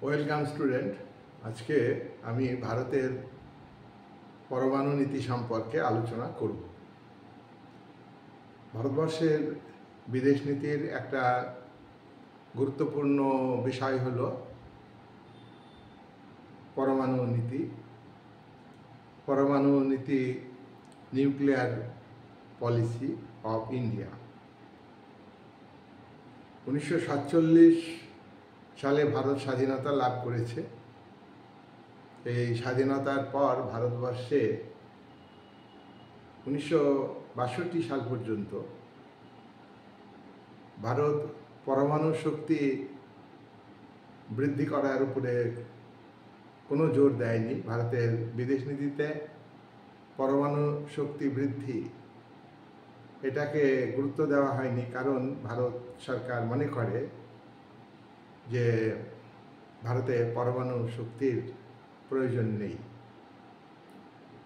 Welcome student. আজকে আমি ভারতের পরমাণু নীতি সম্পর্কে আলোচনা করব। ভারতবর্ষের বিদেশ নীতির একটা গুরুত্বপূর্ণ বিষয় হলো পরমাণু নীতি। পরমাণু নীতি নিউক্লিয়ার পলিসি অফ ইন্ডিয়া। 1947 সালে ভারত স্বাধীনতা লাভ করেছে। এই স্বাধীনতার পর ভারতবর্ষে 1962 সাল পর্যন্ত ভারত পরমাণু শক্তি বৃদ্ধি করার উপরে কোনো জোর দেয়নি। ভারতের বিদেশ নীতিতে পরমাণু শক্তি বৃদ্ধি এটাকে গুরুত্ব দেওয়া হয়নি, কারণ ভারত সরকার মনে করে যে ভারতে পরমাণু শক্তির প্রয়োজন নেই।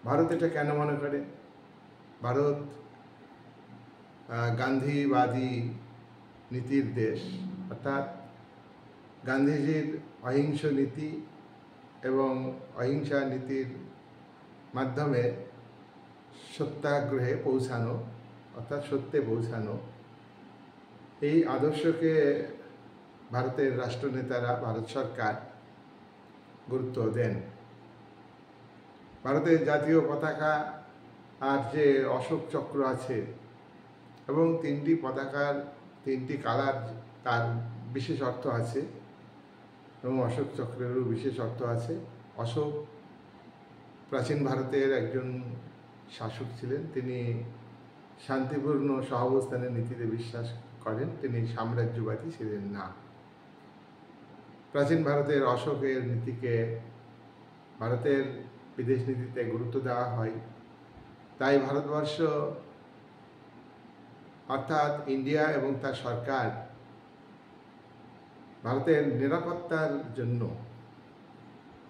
ভারত এটা কেন মনে করে? ভারত গান্ধীবাদী নীতির দেশ, অর্থাৎ গান্ধীজির অহিংস নীতি এবং অহিংসা নীতির মাধ্যমে সত্যাগ্রহে পৌঁছানো, অর্থাৎ সত্যে পৌঁছানো, এই আদর্শকে ভারতের রাষ্ট্রনেতারা, ভারত সরকার গুরুত্ব দেন। ভারতের জাতীয় পতাকা আর যে অশোক চক্র আছে এবং তিনটি পতাকার তিনটি কালার, তার বিশেষ অর্থ আছে এবং অশোক চক্রেরও বিশেষ অর্থ আছে। অশোক প্রাচীন ভারতের একজন শাসক ছিলেন। তিনি শান্তিপূর্ণ সহাবস্থানের নীতিতে বিশ্বাস করেন। তিনি সাম্রাজ্যবাদী ছিলেন না। প্রাচীন ভারতের অশোকের নীতিকে ভারতের বিদেশ নীতিতে গুরুত্ব দেওয়া হয়। তাই ভারতবর্ষ অর্থাৎ ইন্ডিয়া এবং তার সরকার ভারতের নিরাপত্তার জন্য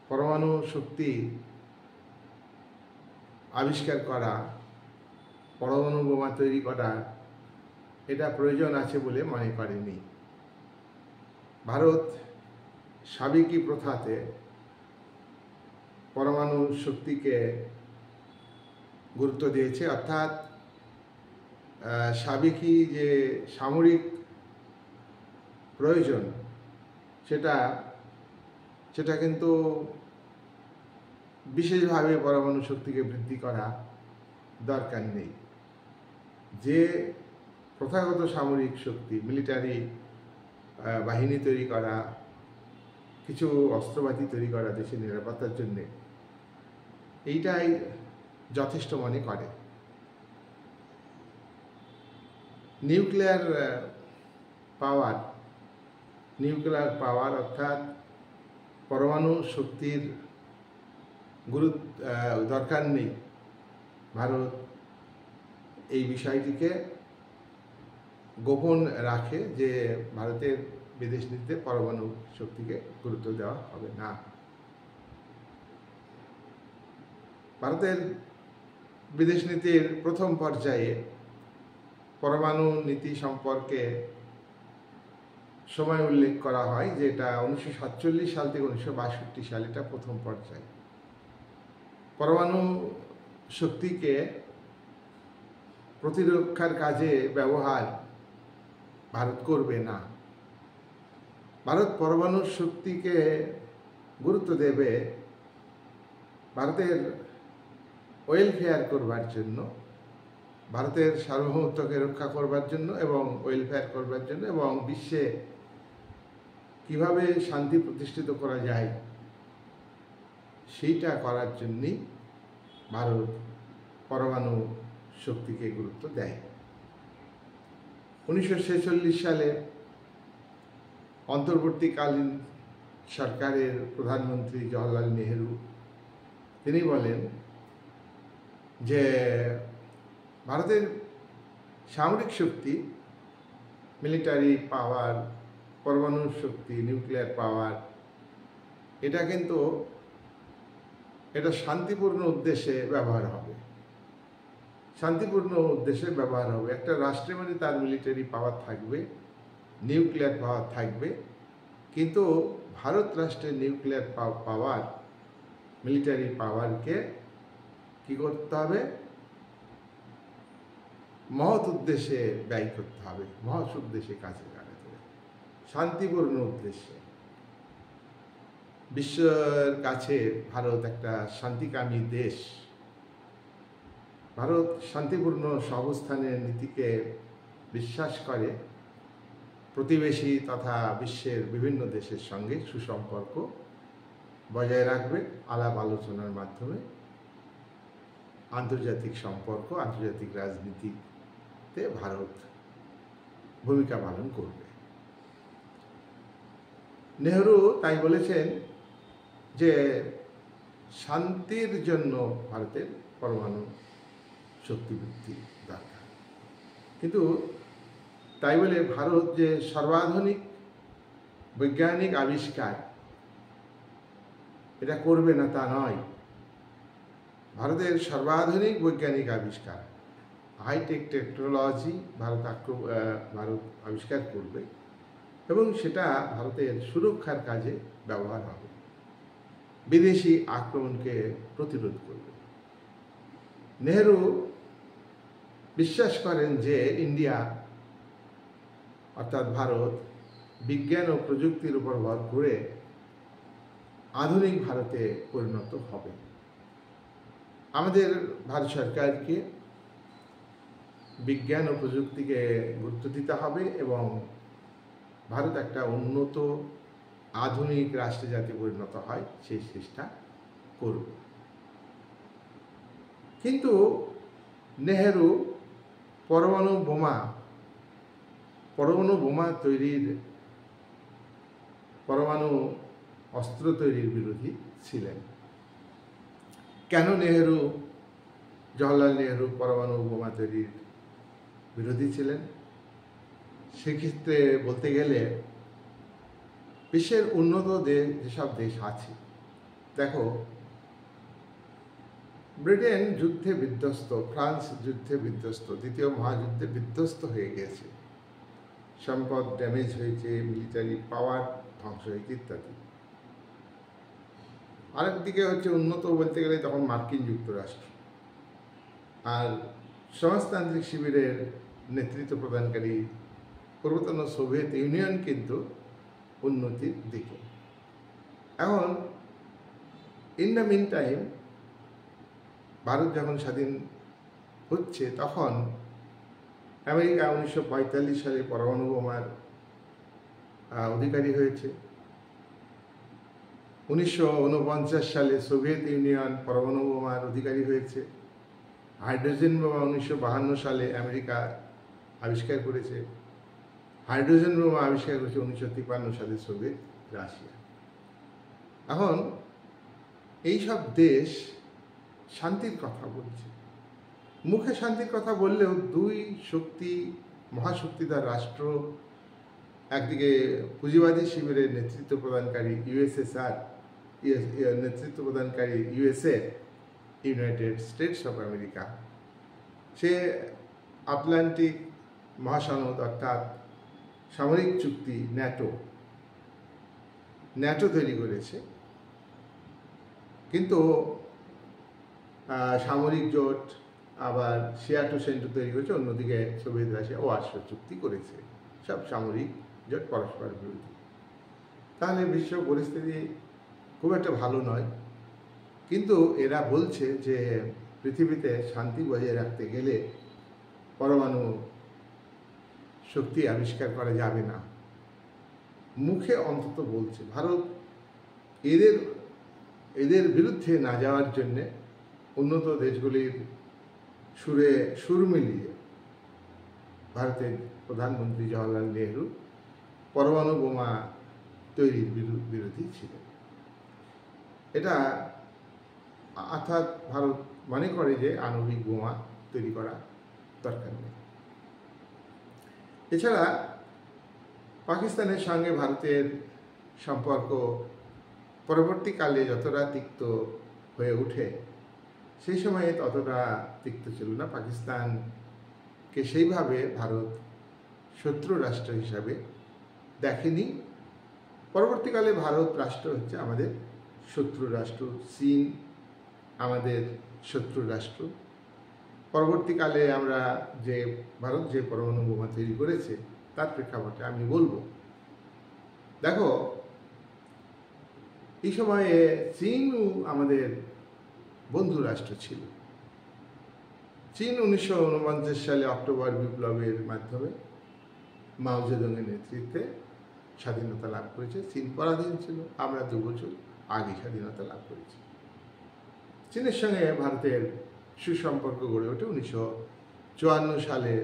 পরমাণু শক্তি আবিষ্কার করা, পরমাণু বোমা তৈরি করা, এটা প্রয়োজন আছে বলে মনে করেনি। ভারত সাবেকি প্রথাতে পরমাণু শক্তিকে গুরুত্ব দিয়েছে, অর্থাৎ সাবেকি যে সামরিক প্রয়োজন সেটা কিন্তু বিশেষভাবে পরমাণু শক্তিকে বৃদ্ধি করা দরকার নেই। যে প্রথাগত সামরিক শক্তি, মিলিটারি বাহিনী তৈরি করা, কিছু অস্ত্রপাতি তৈরি করা দেশের নিরাপত্তার জন্যে, এইটাই যথেষ্ট মনে করে। নিউক্লিয়ার পাওয়ার অর্থাৎ পরমাণু শক্তির দরকার নেই। ভারত এই বিষয়টিকে গোপন রাখে যে ভারতের বিদেশ নীতিতে পরমাণু শক্তিকে গুরুত্ব দেওয়া হবে না। ভারতের বিদেশ নীতির প্রথম পর্যায়ে পরমাণু নীতি সম্পর্কে সময় উল্লেখ করা হয়, যেটা 1947 সাল থেকে 1962 সাল, এটা প্রথম পর্যায়ে। পরমাণু শক্তিকে প্রতিরক্ষার কাজে ব্যবহার ভারত করবে না। ভারত পরমাণু শক্তিকে গুরুত্ব দেবে ভারতের ওয়েলফেয়ার করবার জন্য, ভারতের সার্বভৌমত্বকে রক্ষা করবার জন্য এবং ওয়েলফেয়ার করবার জন্য, এবং বিশ্বে কিভাবে শান্তি প্রতিষ্ঠিত করা যায় সেইটা করার জন্যই ভারত পরমাণু শক্তিকে গুরুত্ব দেয়। 1946 সালে অন্তর্বর্তীকালীন সরকারের প্রধানমন্ত্রী জওহরলাল নেহেরু তিনি বলেন যে ভারতের সামরিক শক্তি, মিলিটারি পাওয়ার, পরমাণু শক্তি, নিউক্লিয়ার পাওয়ার, এটা কিন্তু এটা শান্তিপূর্ণ উদ্দেশ্যে ব্যবহার হবে। শান্তিপূর্ণ উদ্দেশ্যে ব্যবহার হবে। একটা রাষ্ট্রে মানে তার মিলিটারি পাওয়ার থাকবে, নিউক্লিয়ার পাওয়ার থাকবে, কিন্তু ভারত রাষ্ট্রের নিউক্লিয়ার পাওয়ার, মিলিটারি পাওয়ারকে কি করতে হবে, মহৎ উদ্দেশ্যে ব্যয় করতে হবে, মহৎ উদ্দেশ্যে কাজে লাগাতে হবে, শান্তিপূর্ণ উদ্দেশ্যে। বিশ্বের কাছে ভারত একটা শান্তিকামী দেশ। ভারত শান্তিপূর্ণ সহাবস্থানের নীতিকে বিশ্বাস করে, প্রতিবেশী তথা বিশ্বের বিভিন্ন দেশের সঙ্গে সুসম্পর্ক বজায় রাখবে আলাপ আলোচনার মাধ্যমে। আন্তর্জাতিক সম্পর্ক, আন্তর্জাতিক রাজনীতিতে ভারত ভূমিকা পালন করবে। নেহরু তাই বলেছেন যে শান্তির জন্য ভারতের পরমাণু শক্তি বৃদ্ধি দরকার। কিন্তু তাই বলে ভারত যে সর্বাধুনিক বৈজ্ঞানিক আবিষ্কার এটা করবে না তা নয়। ভারতের সর্বাধুনিক বৈজ্ঞানিক আবিষ্কার, হাইটেক টেকনোলজি ভারত আবিষ্কার করবে এবং সেটা ভারতের সুরক্ষার কাজে ব্যবহার হবে, বিদেশি আক্রমণকে প্রতিরোধ করবে। নেহরু বিশ্বাস করেন যে ইন্ডিয়া অর্থাৎ ভারত বিজ্ঞান ও প্রযুক্তির উপর ভর করে আধুনিক ভারতে পরিণত হবে। আমাদের ভারত সরকারকে বিজ্ঞান ও প্রযুক্তিকে গুরুত্ব দিতে হবে এবং ভারত একটা উন্নত আধুনিক রাষ্ট্রে যাতে পরিণত হয় সেই চেষ্টা করব। কিন্তু নেহেরু পরমাণু বোমা তৈরির, পরমাণু অস্ত্র তৈরির বিরোধী ছিলেন। কেন জওহরলাল নেহরু পরমাণু বোমা তৈরির বিরোধী ছিলেন? সেক্ষেত্রে বলতে গেলে বিশ্বের উন্নত যেসব দেশ আছে, দেখো ব্রিটেন যুদ্ধে বিধ্বস্ত, ফ্রান্স যুদ্ধে বিধ্বস্ত, দ্বিতীয় মহাযুদ্ধে বিধ্বস্ত হয়ে গেছে, সম্পদ ড্যামেজ হয়েছে, মিলিটারি পাওয়ার ধ্বংস হয়েছে ইত্যাদি। আরেকদিকে হচ্ছে উন্নত বলতে গেলে তখন মার্কিন যুক্তরাষ্ট্র আর সমাজতান্ত্রিক শিবিরের নেতৃত্ব প্রদানকারী পূর্বতন সোভিয়েত ইউনিয়ন কিন্তু উন্নতির দিকে। এখন in the mean time Bharat যখন স্বাধীন হচ্ছে তখন আমেরিকা 1945 সালে পরমাণু বোমার অধিকারী হয়েছে। 1949 সালে সোভিয়েত ইউনিয়ন পরমাণু বোমার অধিকারী হয়েছে। হাইড্রোজেন বোমা 1952 সালে আমেরিকা আবিষ্কার করেছে। হাইড্রোজেন বোমা আবিষ্কার করেছে 1953 সালে সোভিয়েত রাশিয়া। এখন এইসব দেশ শান্তির কথা বলছে, মুখে শান্তির কথা বললেও দুই মহাশক্তিধর রাষ্ট্র, একদিকে পুঁজিবাদী শিবিরের নেতৃত্ব প্রদানকারী ইউএসএসআর, নেতৃত্ব প্রদানকারী USA, united states of America, সে আটলান্টিক মহাসনদ অর্থাৎ সামরিক চুক্তি ন্যাটো তৈরি করেছে। কিন্তু সামরিক জোট আবার সিয়াটো সেন্টো তৈরি করেছে, অন্যদিকে সোভিয়েত রাশিয়া ওয়ারশো চুক্তি করেছে। সব সামরিক জোট পরস্পর বিরোধী। তাহলে বিশ্ব পরিস্থিতি খুব একটা ভালো নয়। কিন্তু এরা বলছে যে পৃথিবীতে শান্তি বজায় রাখতে গেলে পরমাণু শক্তি আবিষ্কার করা যাবে না, মুখে অন্তত বলছে। ভারত এদের বিরুদ্ধে না যাওয়ার জন্যে উন্নত দেশগুলির সুর মিলিয়ে ভারতের প্রধানমন্ত্রী জওহরলাল নেহরু পরমাণু বোমা তৈরির বিরোধী ছিলেন। এটা অর্থাৎ ভারত মনে করে যে আণবিক বোমা তৈরি করা দরকার নেই। এছাড়া পাকিস্তানের সঙ্গে ভারতের সম্পর্ক পরবর্তীকালে যতটা তিক্ত হয়ে ওঠে সেই সময়ে ততটা তিক্ত ছিল না। পাকিস্তানকে সেইভাবে ভারত শত্রু রাষ্ট্র হিসাবে দেখেনি পরবর্তীকালে ভারত রাষ্ট্র হচ্ছে আমাদের শত্রু রাষ্ট্র, চীন আমাদের শত্রু রাষ্ট্র। পরবর্তীকালে আমরা যে ভারত যে পরমাণু বোমা তৈরি করেছে তার প্রেক্ষাপটে আমি বলবো, দেখো এই সময়ে চীনও আমাদের বন্ধু রাষ্ট্র ছিল। চীন 1949 সালে অক্টোবর বিপ্লবের মাধ্যমে মাও জেদুংয়ের নেতৃত্বে স্বাধীনতা লাভ করেছে। চীন পরাধীন ছিল, আমরা 2 বছর আগে স্বাধীনতা লাভ করেছি। চীনের সঙ্গে ভারতের সুসম্পর্ক গড়ে ওঠে 1954 সালে।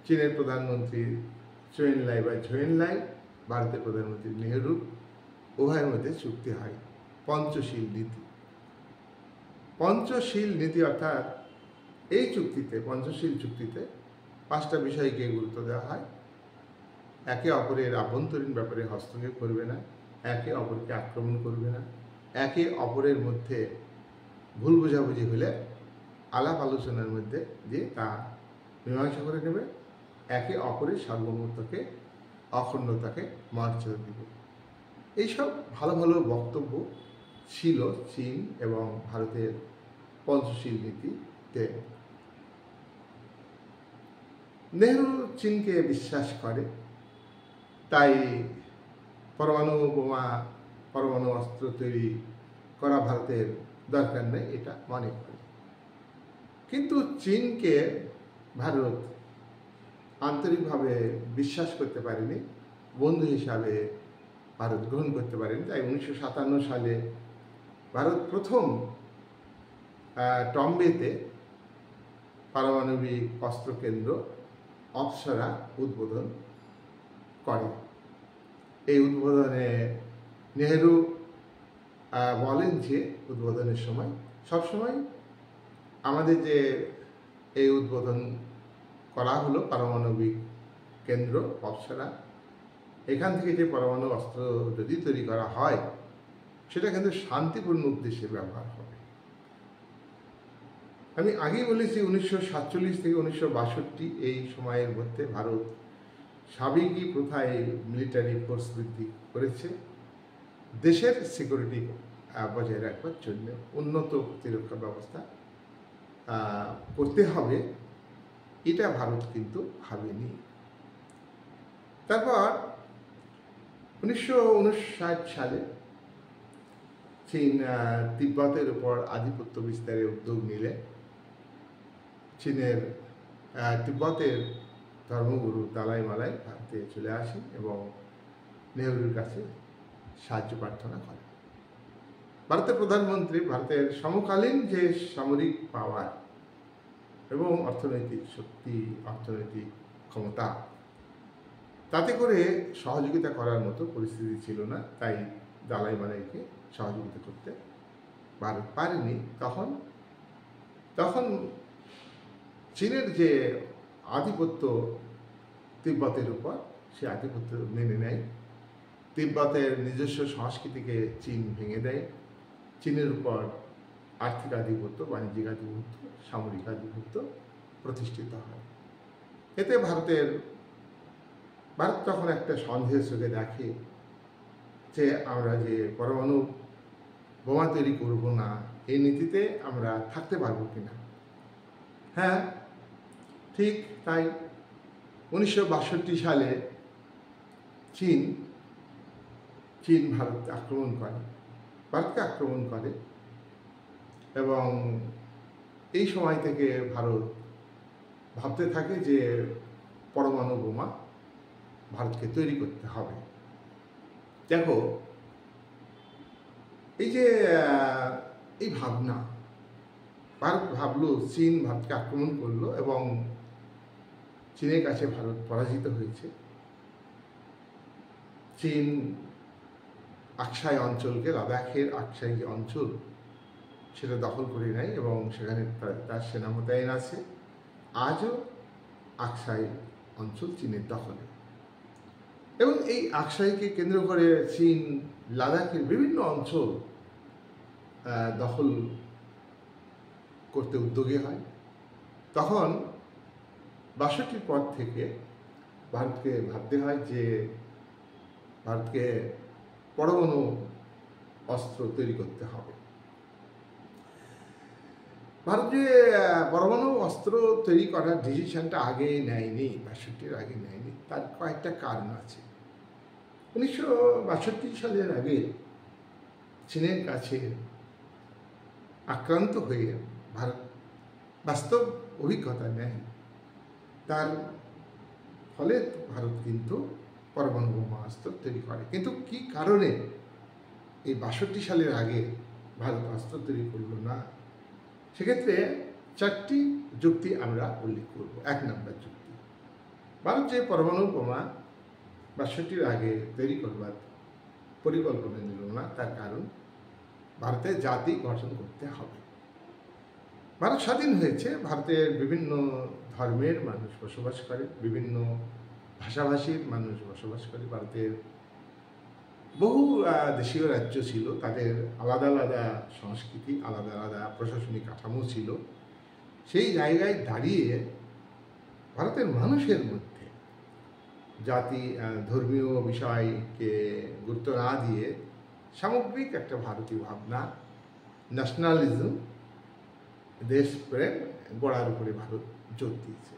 চীনের প্রধানমন্ত্রী ঝুয়েনলাই ভারতের প্রধানমন্ত্রী নেহেরু উভয়ের মধ্যে চুক্তি হয় পঞ্চশীল নীতি। পঞ্চশীল নীতি অর্থাৎ এই চুক্তিতে, পঞ্চশীল চুক্তিতে 5টা বিষয়কে গুরুত্ব দেওয়া হয়। একে অপরের আভ্যন্তরীণ ব্যাপারে হস্তক্ষেপ করবে না, একে অপরকে আক্রমণ করবে না, একে অপরের মধ্যে ভুল বোঝাবুঝি হলে আলাপ আলোচনার মধ্যে দিয়ে তা মীমাংসা করে নেবে, একে অপরের সার্বভৌমত্বকে, অখণ্ডতাকে মর্যাদা দিবে। এইসব ভালো ভালো বক্তব্য ছিল চীন এবং ভারতের পঞ্চশীল নীতিতে। নেহরু চীনকে বিশ্বাস করে, তাই পরমাণু বোমা, পরমাণু অস্ত্র তৈরি করা ভারতের দরকার নেই এটা মনে করে। কিন্তু চীনকে ভারত আন্তরিকভাবে বিশ্বাস করতে পারেনি, বন্ধু হিসাবে ভারত গ্রহণ করতে পারেনি। তাই 1957 সালে ভারত প্রথম টম্বেতে পারমাণবিক অস্ত্র কেন্দ্র অপ্সরা উদ্বোধন করে। এই উদ্বোধনে নেহেরু বলেন যে উদ্বোধনের সময় সবসময় আমাদের যে এই উদ্বোধন করা হলো পারমাণবিক কেন্দ্র অপ্সরা, এখান থেকে যে পরমাণু অস্ত্র যদি তৈরি করা হয় সেটা কিন্তু শান্তিপূর্ণ উদ্দেশ্যে ব্যবহার হবে। আমি আগেই বলেছি 1947 থেকে 1962 এই সময়ের মধ্যে ভারত সাবেকি প্রথায় মিলিটারি ফোর্স বৃদ্ধি করেছে দেশের সিকিউরিটি বজায় রাখবার জন্য। উন্নত প্রতিরক্ষা ব্যবস্থা করতে হবে এটা ভারত কিন্তু ভাবেনি। তারপর 1959 সালে চীন তিব্বতের উপর আধিপত্য বিস্তারের উদ্যোগ নিলে চীনের তিব্বতের ধর্মগুরু দালাই মালাই ভারতে চলে আসেন এবং নেহরুর কাছে সাহায্য প্রার্থনা করেন। ভারতের প্রধানমন্ত্রী ভারতের সমকালীন যে সামরিক পাওয়ার এবং অর্থনৈতিক শক্তি, অর্থনৈতিক ক্ষমতা, তাতে করে সহযোগিতা করার মতো পরিস্থিতি ছিল না। তাই দালাই মালাইকে সহযোগিতা করতে ভারত পারেনি। তখন চীনের যে আধিপত্য তিব্বতের উপর, সে আধিপত্য মেনে নেয়। তিব্বতের নিজস্ব সংস্কৃতিকে চীন ভেঙে দেয়। চীনের উপর আর্থিক আধিপত্য, বাণিজ্যিক আধিপত্য, সামরিক আধিপত্য প্রতিষ্ঠিত হয়। এতে ভারত তখন একটা সন্দেহের চোখে দেখে যে আমরা যে পরমাণু বোমা তৈরি করব না, এই নীতিতে আমরা থাকতে পারবো কিনা। হ্যাঁ, ঠিক তাই 1962 সালে চীন ভারতকে আক্রমণ করে এবং এই সময় থেকে ভারত ভাবতে থাকে যে পরমাণু বোমা ভারতকে তৈরি করতে হবে। দেখো, এই যে এই ভাবনা, ভারত ভাবলো, চীন ভারতকে আক্রমণ করলো এবং চীনের কাছে ভারত পরাজিত হয়েছে। চীন আকসাই অঞ্চলকে, লাদাখের আকসাই যে অঞ্চল, সেটা দখল করে নেয় এবং সেখানে তার সেনা মোতায়েন আছে। আজও আকসাই অঞ্চল চীনের দখলে এবং এই আকসাইকে কেন্দ্র করে চীন লাদাখের বিভিন্ন অঞ্চল দখল করতে উদ্যোগী হয়। তখন 62 পর থেকে ভারতকে ভাবতে হয় যে ভারতকে পরমাণু অস্ত্র তৈরি করতে হবে। ভারত যে পরমাণু অস্ত্র তৈরি করার ডিসিশনটা আগে নেয়নি, 62-র আগে নেয়নি, তার কয়েকটা কারণ আছে। 1962 সালের আগে চীনের কাছে আক্রান্ত হয়ে ভারত বাস্তব অভিজ্ঞতা নেয়, তার ফলে ভারত কিন্তু পরমাণু বোমা অস্ত্র তৈরি করে। কিন্তু কি কারণে এই 62 সালের আগে ভারত অস্ত্র তৈরি করল না? সেক্ষেত্রে 4টি যুক্তি আমরা উল্লেখ করব। 1 নম্বর যুক্তি, ভারত যে পরমাণু বোমা 62-র আগে তৈরি করবার পরিকল্পনা নিল না, তার কারণ ভারতের জাতি গঠন করতে হবে। ভারত স্বাধীন হয়েছে, ভারতের বিভিন্ন ধর্মের মানুষ বসবাস করে, বিভিন্ন ভাষাভাষীর মানুষ বসবাস করে। ভারতের বহু দেশীয় রাজ্য ছিল, তাদের আলাদা আলাদা সংস্কৃতি, আলাদা আলাদা প্রশাসনিক কাঠামো ছিল। সেই জায়গায় দাঁড়িয়ে ভারতের মানুষের মধ্যে জাতি ধর্মীয় বিষয়কে গুরুত্ব না দিয়ে সামগ্রিক একটা ভারতীয় ভাবনা, ন্যাশনালিজম, দেশপ্রেম গড়ার উপরে ভারত জোর দিয়েছে।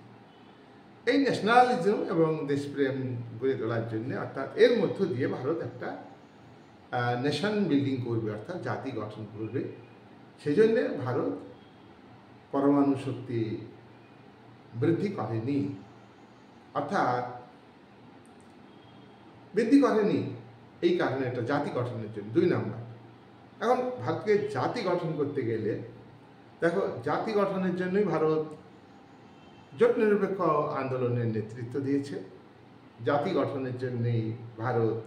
এই ন্যাশনালিজম এবং দেশপ্রেম গড়ে তোলার জন্য, অর্থাৎ এর মধ্য দিয়ে ভারত একটা নেশন বিল্ডিং করবে, অর্থাৎ জাতি গঠন করবে। সেই জন্যে ভারত পরমাণু শক্তি বৃদ্ধি করেনি, অর্থাৎ বৃদ্ধি করেনি এই কারণে, একটা জাতি গঠনের জন্য। 2 নম্বর, এখন ভারতকে জাতি গঠন করতে গেলে দেখো, জাতি গঠনের জন্যই ভারত জোট নিরপেক্ষ আন্দোলনের নেতৃত্ব দিয়েছে। জাতি গঠনের জন্যই ভারত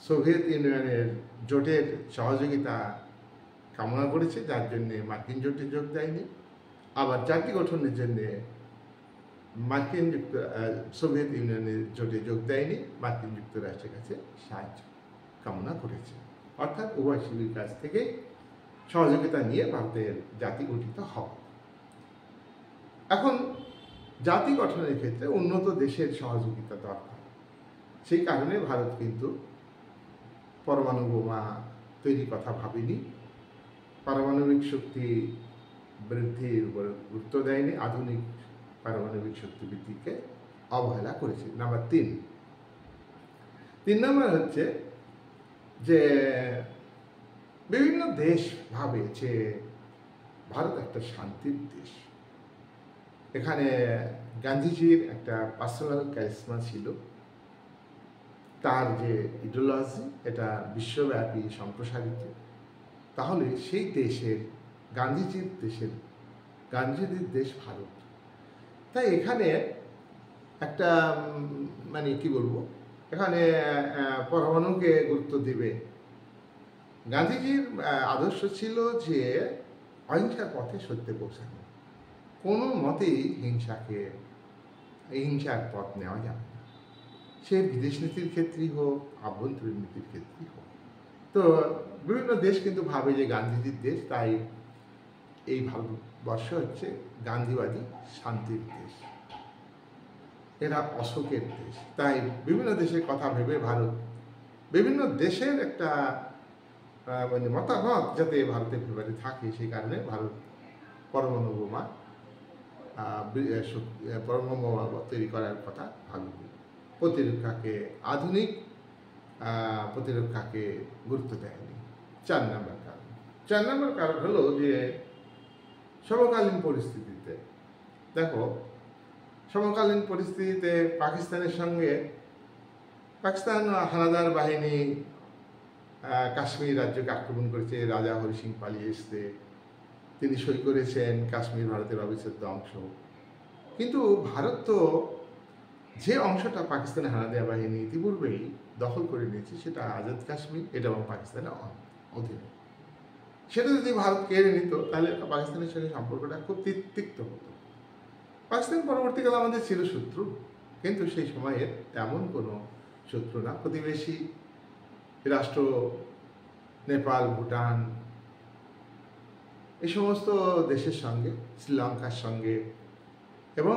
সোভিয়েত ইউনিয়নের জোটের সহযোগিতা কামনা করেছে, যার জন্যে মার্কিন জোটে যোগ দেয়নি। আবার জাতি গঠনের জন্যে সোভিয়েত ইউনিয়নের জোটে যোগ দেয়নি, মার্কিন যুক্তরাষ্ট্রের কাছে সাহায্য কামনা করেছে। অর্থাৎ উভয় শিবির কাছ থেকে সহযোগিতা নিয়ে ভারতের জাতি গঠিত হবে। এখন জাতি গঠনের ক্ষেত্রে উন্নত দেশের সহযোগিতা দরকার। সেই কারণে ভারত কিন্তু পরমাণু বোমা তৈরির কথা ভাবেনি, পারমাণবিক শক্তি বৃদ্ধির উপর গুরুত্ব দেয়নি, আধুনিক পারমাণবিক শক্তি বৃদ্ধিকে অবহেলা করেছে। নাম্বার 3 নম্বর হচ্ছে যে বিভিন্ন দেশ ভাবে যে ভারত একটা শান্তির দেশ। এখানে গান্ধীজির একটা পার্সোনাল ক্যারিজমা ছিল, তার যে ইডিওলজি এটা বিশ্বব্যাপী সম্প্রসারিত। তাহলে সেই দেশের গান্ধীজির দেশ ভারত। তাই এখানে একটা মানে কি বলবো, এখানে পরমাণুকে গুরুত্ব দেবে। গান্ধীজির আদর্শ ছিল যে অহিংসার পথে সত্যে পৌঁছানো, কোনো মতেই হিংসার পথ নেওয়া যাবে না, সে বিদেশ নীতির ক্ষেত্রেই হোক, আভ্যন্তরীণ নীতির ক্ষেত্রেই হোক। তো বিভিন্ন দেশ কিন্তু ভাবে যে গান্ধীজির দেশ, তাই এই ভারতবর্ষ হচ্ছে গান্ধীবাদী শান্তির দেশ, এরা অশোকের দেশ। তাই বিভিন্ন দেশের কথা ভেবে ভারত বিভিন্ন দেশের একটা মানে মতামত যাতে ভারতের ফেভারে থাকে, সেই কারণে ভারত পরমাণু বোমা তৈরি করার কথা ভাববে। প্রতিরক্ষাকে, আধুনিক প্রতিরক্ষাকে গুরুত্ব দেয়নি। 4 নম্বর কারণ হলো যে সমকালীন পরিস্থিতিতে দেখো, সমকালীন পরিস্থিতিতে পাকিস্তান হানাদার বাহিনী কাশ্মীর রাজ্যকে আক্রমণ করেছে, রাজা হরি সিং পালিয়ে এসছে, তিনি সই করেছেন কাশ্মীর ভারতের অবিচ্ছেদ্য অংশ। কিন্তু ভারত তো যে অংশটা পাকিস্তানের হানাদার বাহিনী ইতিপূর্বেই দখল করে নিয়েছে, সেটা আজাদ কাশ্মীর, এটা এবং পাকিস্তানের অধীনে। সেটা যদি ভারত কেড়ে নিত, তাহলে পাকিস্তানের সঙ্গে সম্পর্কটা খুব তিক্ত হতো। পাকিস্তান পরবর্তীকালে আমাদের ছিল শত্রু, কিন্তু সেই সময়ে তেমন কোনো শত্রু না। প্রতিবেশী রাষ্ট্র নেপাল, ভুটান, এই সমস্ত দেশের সঙ্গে, শ্রীলঙ্কার সঙ্গে এবং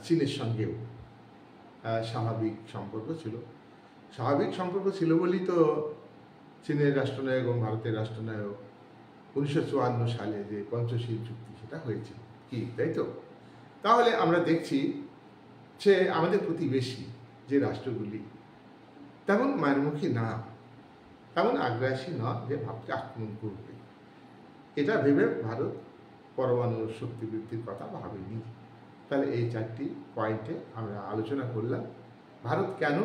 চীনের সঙ্গেও স্বাভাবিক সম্পর্ক ছিল। স্বাভাবিক সম্পর্ক ছিল বলেই তো চীনের রাষ্ট্রনায়ক এবং ভারতের রাষ্ট্রনায়ক 1954 সালে যে পঞ্চশীল চুক্তি সেটা হয়েছিল, কি তাই তো? তাহলে আমরা দেখছি যে আমাদের প্রতিবেশী যে রাষ্ট্রগুলি তেমন মারমুখী না, তেমন আগ্রাসী নয় যে ভারতকে আক্রমণ করবে। এটা ভেবে ভারত পরমাণু শক্তি বৃদ্ধির কথা ভাবেনি। তাহলে এই 4টি পয়েন্টে আমরা আলোচনা করলাম ভারত কেন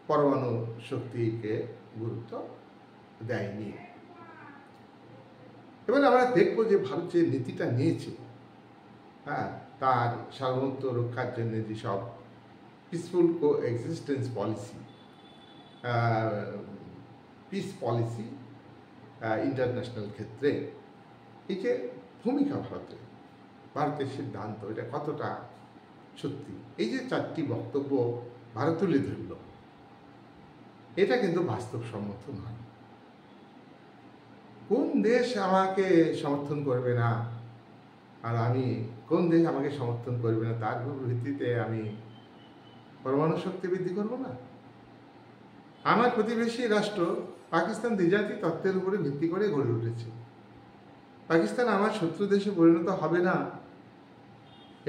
পরমাণু শক্তিকে গুরুত্ব দেয়নি। এবার আমরা দেখবো যে ভারত যে নীতিটা নিয়েছে, হ্যাঁ, তার সার্বভৌমত্ব রক্ষার জন্য যেসব peaceful co existence policy, peace policy international ক্ষেত্রে এই যে ভূমিকা ভারতের সিদ্ধান্ত, এটা কতটা সত্যি, এই যে 4টি বক্তব্য ভারত তুলে ধরল, এটা কিন্তু বাস্তবসম্মত নয়। কোন দেশ আমাকে সমর্থন করবে না আর আমি কোন দেশ আমাকে সমর্থন করবে না তার ভিত্তিতে আমি পরমাণু শক্তি বৃদ্ধি করব না? আমার প্রতিবেশী রাষ্ট্র পাকিস্তান দ্বিজাতি তত্ত্বের উপরে ভিত্তি করে গড়ে উঠেছে। পাকিস্তান আমার শত্রু দেশে পরিণত হবে না,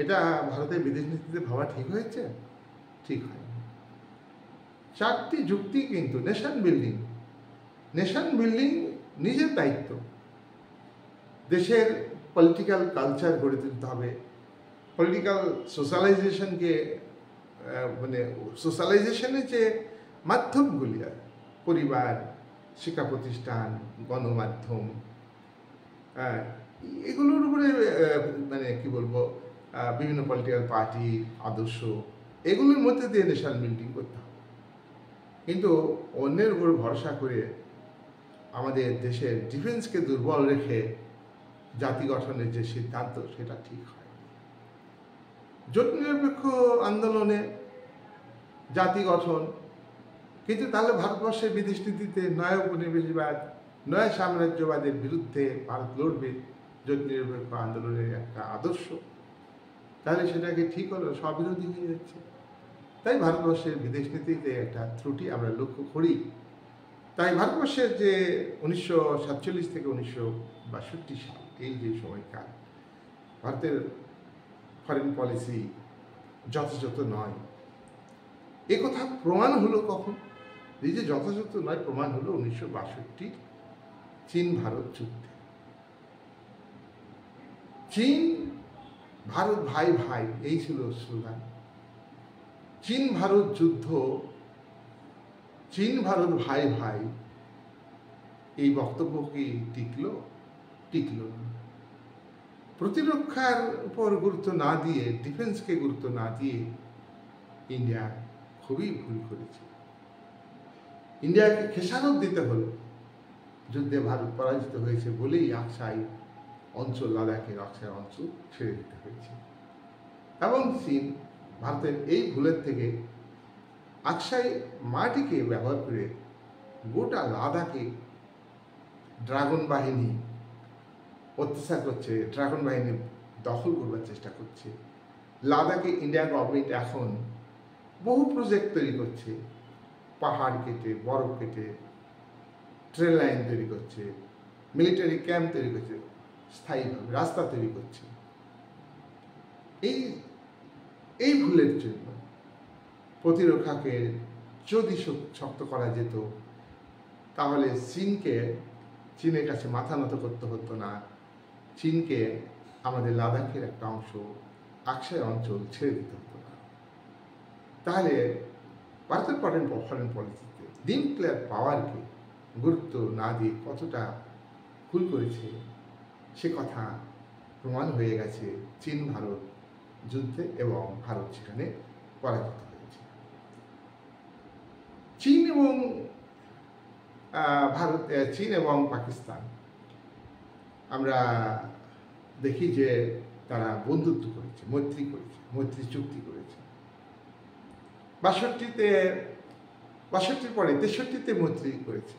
এটা ভারতের বিদেশ নীতিতে ভাবা ঠিক হয়েছে? ঠিক হয়। 4টি যুক্তি কিন্তু নেশন বিল্ডিং নিজের দায়িত্ব। দেশের পলিটিক্যাল কালচার গড়ে তুলতে হবে, পলিটিক্যাল সোশ্যালাইজেশনকে, মানে সোশ্যালাইজেশনের যে মাধ্যমগুলি আছে, পরিবার, শিক্ষা প্রতিষ্ঠান, গণমাধ্যম, এগুলোর উপরে মানে কি বলবো, বিভিন্ন পলিটিক্যাল পার্টি আদর্শ, এগুলোর মধ্যে দিয়ে নেশন বিল্ডিং করতে হবে। কিন্তু অন্যের উপর ভরসা করে আমাদের দেশের ডিফেন্সকে দুর্বল রেখে জাতি গঠনের যে সিদ্ধান্ত, সেটা ঠিক হয়। জোট নিরপেক্ষ আন্দোলনে জাতি গঠন, কিন্তু তাহলে ভারতবর্ষের বিদেশ নীতিতে নয়া উপনিবেশবাদ, নয়া সাম্রাজ্যবাদের বিরুদ্ধে ভারত লড়বে, জোট নিরপেক্ষ আন্দোলনের একটা আদর্শ, তাহলে সেটাকে ঠিক হলো, স্ববিরোধী হয়ে যাচ্ছে। তাই ভারতবর্ষের বিদেশ নীতিতে একটা ত্রুটি আমরা লক্ষ্য করি। তাই ভারতবর্ষের যে 1947 থেকে 1962 সাল, এই যে সময়কাল, ভারতের ফরেন পলিসি যথাযথ নয়, এ কথা প্রমাণ হলো কখন? এই যে যথাযথ নয় প্রমাণ হলো 1962 চীন ভারত যুদ্ধে। চীন ভারত ভাই ভাই, এই ছিল স্লোগান। চীন ভারত যুদ্ধ, চীন ভারত ভাই ভাই, এই বক্তব্য কি টিকলো না। প্রতিরক্ষার উপর গুরুত্ব না দিয়ে, ডিফেন্সকে গুরুত্ব না দিয়ে ইন্ডিয়া খুবই ভুল করেছে। ইন্ডিয়াকে খেসারত দিতে হলো, যুদ্ধে ভারত পরাজিত হয়েছে বলেই আকসাই অঞ্চল, লাদাখের আকসাই অঞ্চল ছেড়ে দিতে হয়েছে। এবং চীন ভারতের এই ভুলের থেকে আকসাই মাটিকে ব্যবহার করে গোটা লাদাখে ড্রাগন বাহিনী অত্যাচার করছে, ড্রাগন বাহিনী দখল করবার চেষ্টা করছে। লাদাখে ইন্ডিয়া গভর্নমেন্ট এখন বহু প্রজেক্ট তৈরি করছে, পাহাড় কেটে, বরফ কেটে ট্রেন লাইন তৈরি করছে, মিলিটারি ক্যাম্প তৈরি করছে, স্থায়ীভাবে রাস্তা তৈরি করছে। এই ভুলের জন্য প্রতিরক্ষাকে যদি শক্ত করা যেত, তাহলে চীনের কাছে মাথা নত করতে হতো না, চীনকে আমাদের লাদাখের একটা অংশ, আকসাই অঞ্চল ছেড়ে দিতে হতো না। তাহলে ভারতের ফরেন পলিসিতে নিউক্লিয়ার পাওয়ারকে গুরুত্ব না দিয়ে কতটা ভুল করেছে সে কথা প্রমাণ হয়ে গেছে চীন ভারত যুদ্ধে, এবং ভারত সেখানে পরাজিত হয়েছে। চীন এবং পাকিস্তান আমরা দেখি যে তারা বন্ধুত্ব করেছে, মৈত্রী চুক্তি করেছে। 62-র পরে 63-তে মৈত্রী করেছে।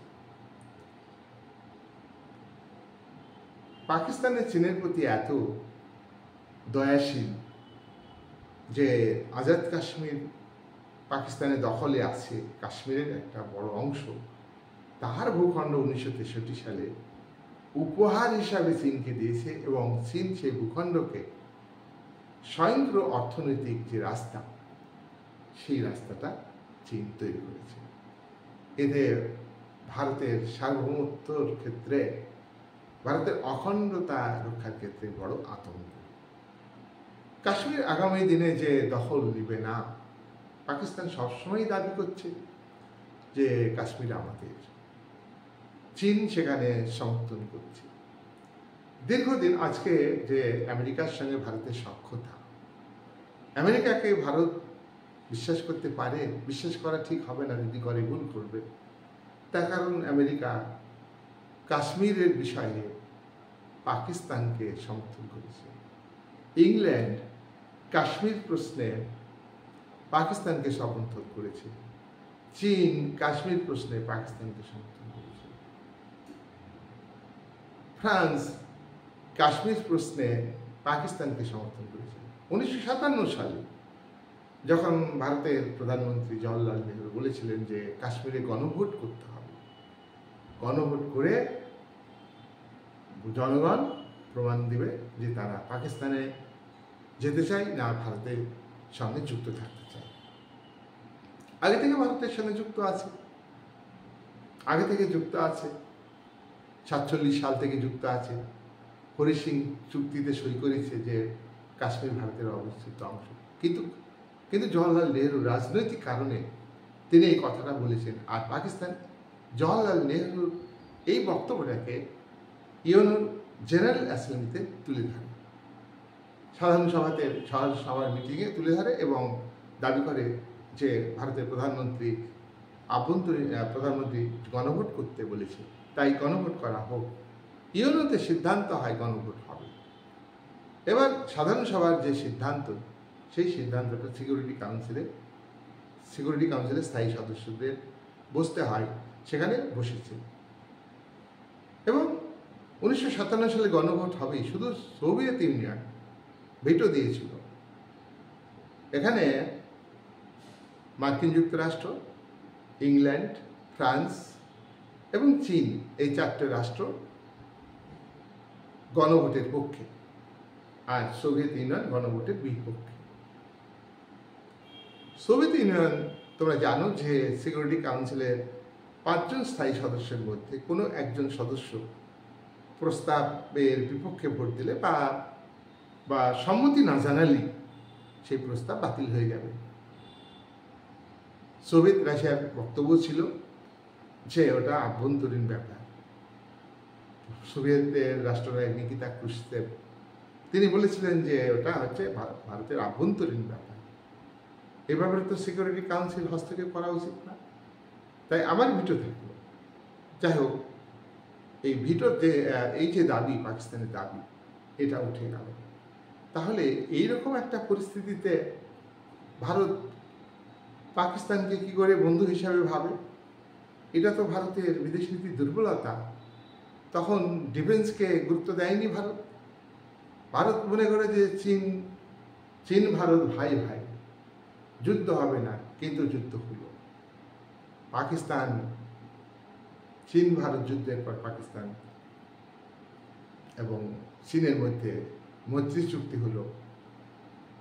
পাকিস্তানের চীনের প্রতি এত দয়াশীল যে আজাদ কাশ্মীর পাকিস্তানের দখলে আছে কাশ্মীরের একটা বড় অংশ, তার ভূখণ্ড 1963 সালে উপহার হিসাবে চীনকে দিয়েছে এবং চীন সেই ভূখণ্ডকে স্বয়ংক্রিয় অর্থনৈতিক যে রাস্তা, সেই রাস্তাটা চীন তৈরি করেছে। এতে ভারতের সার্বভৌমত্বর ক্ষেত্রে, ভারতের অখণ্ডতা রক্ষার ক্ষেত্রে বড় আতঙ্ক। কাশ্মীর আগামী দিনে যে দখল নিবে না, পাকিস্তান সবসময় দাবি করছে যে কাশ্মীর আমাদের, চীন সেখানে সমর্থন করছে। দীর্ঘদিন আজকে যে আমেরিকার সঙ্গে ভারতের সখ্যতা, আমেরিকাকে ভারত বিশ্বাস করতে পারে, বিশ্বাস করা ঠিক হবে না, যদি করে ভুল করবে। তার কারণ আমেরিকা কাশ্মীরের বিষয়ে পাকিস্তানকে সমর্থন করেছে। ইংল্যান্ড কাশ্মীর প্রশ্নে পাকিস্তানকে সমর্থন করেছে। চীন কাশ্মীর প্রশ্নে পাকিস্তানকে সমর্থন করেছে। ফ্রান্স কাশ্মীর প্রশ্নে পাকিস্তানকে সমর্থন করেছে। 1957 সালে যখন ভারতের প্রধানমন্ত্রী জওহরলাল নেহরু বলেছিলেন যে কাশ্মীরে গণভোট করতে হবে, গণভোট করে জনগণ প্রমাণ দিবে যে তারা পাকিস্তানে যেতে চায় না ভারতের সঙ্গে যুক্ত থাকতে চায়। আগে থেকে ভারতের সঙ্গে যুক্ত আছে, 47 সাল থেকে যুক্ত আছে। হরি সিং চুক্তিতে সই করেছে যে কাশ্মীর ভারতের অবিচ্ছেদ্য অংশ। কিন্তু জওহরলাল নেহরু রাজনৈতিক কারণে তিনি এই কথাটা বলেছেন। আর পাকিস্তান জওহরলাল নেহরুর এই বক্তব্যটাকে ইউএনওর জেনারেল অ্যাসেম্বলিতে তুলে ধরে, সাধারণ সভার মিটিংয়ে তুলে ধরে এবং দাবি করে যে ভারতের প্রধানমন্ত্রী গণভোট করতে বলেছে, তাই গণভোট করা হোক। ইউএনওতে সিদ্ধান্ত হয় গণভোট হবে। এবার সাধারণ সভার যে সিদ্ধান্ত, সেই সিদ্ধান্তটা সিকিউরিটি কাউন্সিলে স্থায়ী সদস্যদের বসতে হয়, সেখানে বসেছে। এবং 1957 সালে গণভোট হবেই, শুধু সোভিয়েত ইউনিয়ন ভেটো দিয়েছিল। এখানে মার্কিন যুক্তরাষ্ট্র, ইংল্যান্ড, ফ্রান্স এবং চীন, এই 4টে রাষ্ট্র গণভোটের পক্ষে, আর সোভিয়েত ইউনিয়ন গণভোটের বিপক্ষে। সোভিয়েত ইউনিয়ন, তোমরা জানো যে সিকিউরিটি কাউন্সিলের 5 জন স্থায়ী সদস্যের মধ্যে কোনো একজন সদস্য প্রস্তাবের বিপক্ষে ভোট দিলে বা সম্মতি না জানালেই সেই প্রস্তাব বাতিল হয়ে যাবে। সোভিয়েত রাশিয়ার বক্তব্য ছিল যে ওটা আভ্যন্তরীণ ব্যাপার। সোভিয়েতের রাষ্ট্রনায়ক নিকিতা ক্রুশচেভ তিনি বলেছিলেন যে ওটা হচ্ছে ভারতের আভ্যন্তরীণ ব্যাপার, এ ব্যাপারে তো সিকিউরিটি কাউন্সিল হস্তক্ষেপ করা উচিত না। তাই আমার ভিটো থাকলো। যাই হোক, এই ভিটোর এই যে দাবি, পাকিস্তানের দাবি, এটা উঠে গেল। তাহলে এইরকম একটা পরিস্থিতিতে ভারত পাকিস্তানকে কি করে বন্ধু হিসাবে ভাবে? এটা তো ভারতের বিদেশ নীতির দুর্বলতা। তখন ডিফেন্সকে গুরুত্ব দেয়নি ভারত। ভারত মনে করে যে চীন ভারত ভাই ভাই, যুদ্ধ হবে না, কিন্তু যুদ্ধ হলো। পাকিস্তান চীন ভারত যুদ্ধের পর পাকিস্তান এবং চীনের মধ্যে মৈত্রী চুক্তি হলো।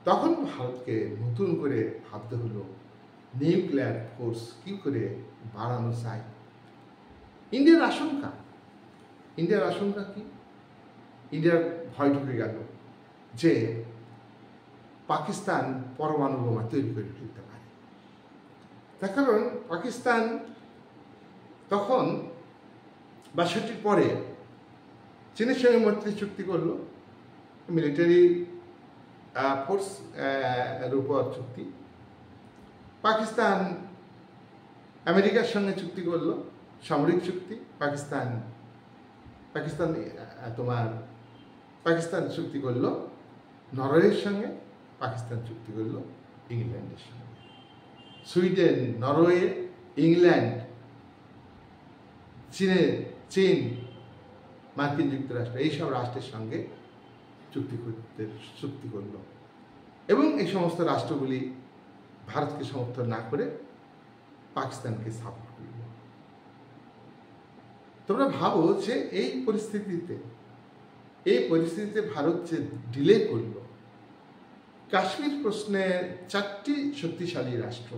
তখন ভারতকে নতুন করে ভাবতে হলো নিউক্লিয়ার ফোর্স কি করে বাড়ানো যায়। ইন্ডিয়ার আশঙ্কা কি? ইন্ডিয়ার ভয় ঢুকে গেল যে পাকিস্তান পরমাণু বোমা তৈরি করে ফেলতে পারে। তার কারণ পাকিস্তান তখন 62 পরে চীনের সঙ্গে মৈত্রী চুক্তি করলো, মিলিটারি ফোর্স এর উপর চুক্তি। পাকিস্তান আমেরিকার সঙ্গে চুক্তি করলো, সামরিক চুক্তি। পাকিস্তান চুক্তি করলো নরওয়ের সঙ্গে, পাকিস্তান চুক্তি করলো ইংল্যান্ডের সঙ্গে। সুইডেন, নরওয়ে, ইংল্যান্ড, চীন, মার্কিন যুক্তরাষ্ট্র, এইসব রাষ্ট্রের সঙ্গে চুক্তি করলো এবং এই সমস্ত রাষ্ট্রগুলি ভারতকে সমর্থন না করে পাকিস্তানকে সাপোর্ট করল। তোমরা ভাবো যে এই পরিস্থিতিতে ভারত যে ডিলে করল, কাশ্মীর প্রশ্নে 4টি শক্তিশালী রাষ্ট্র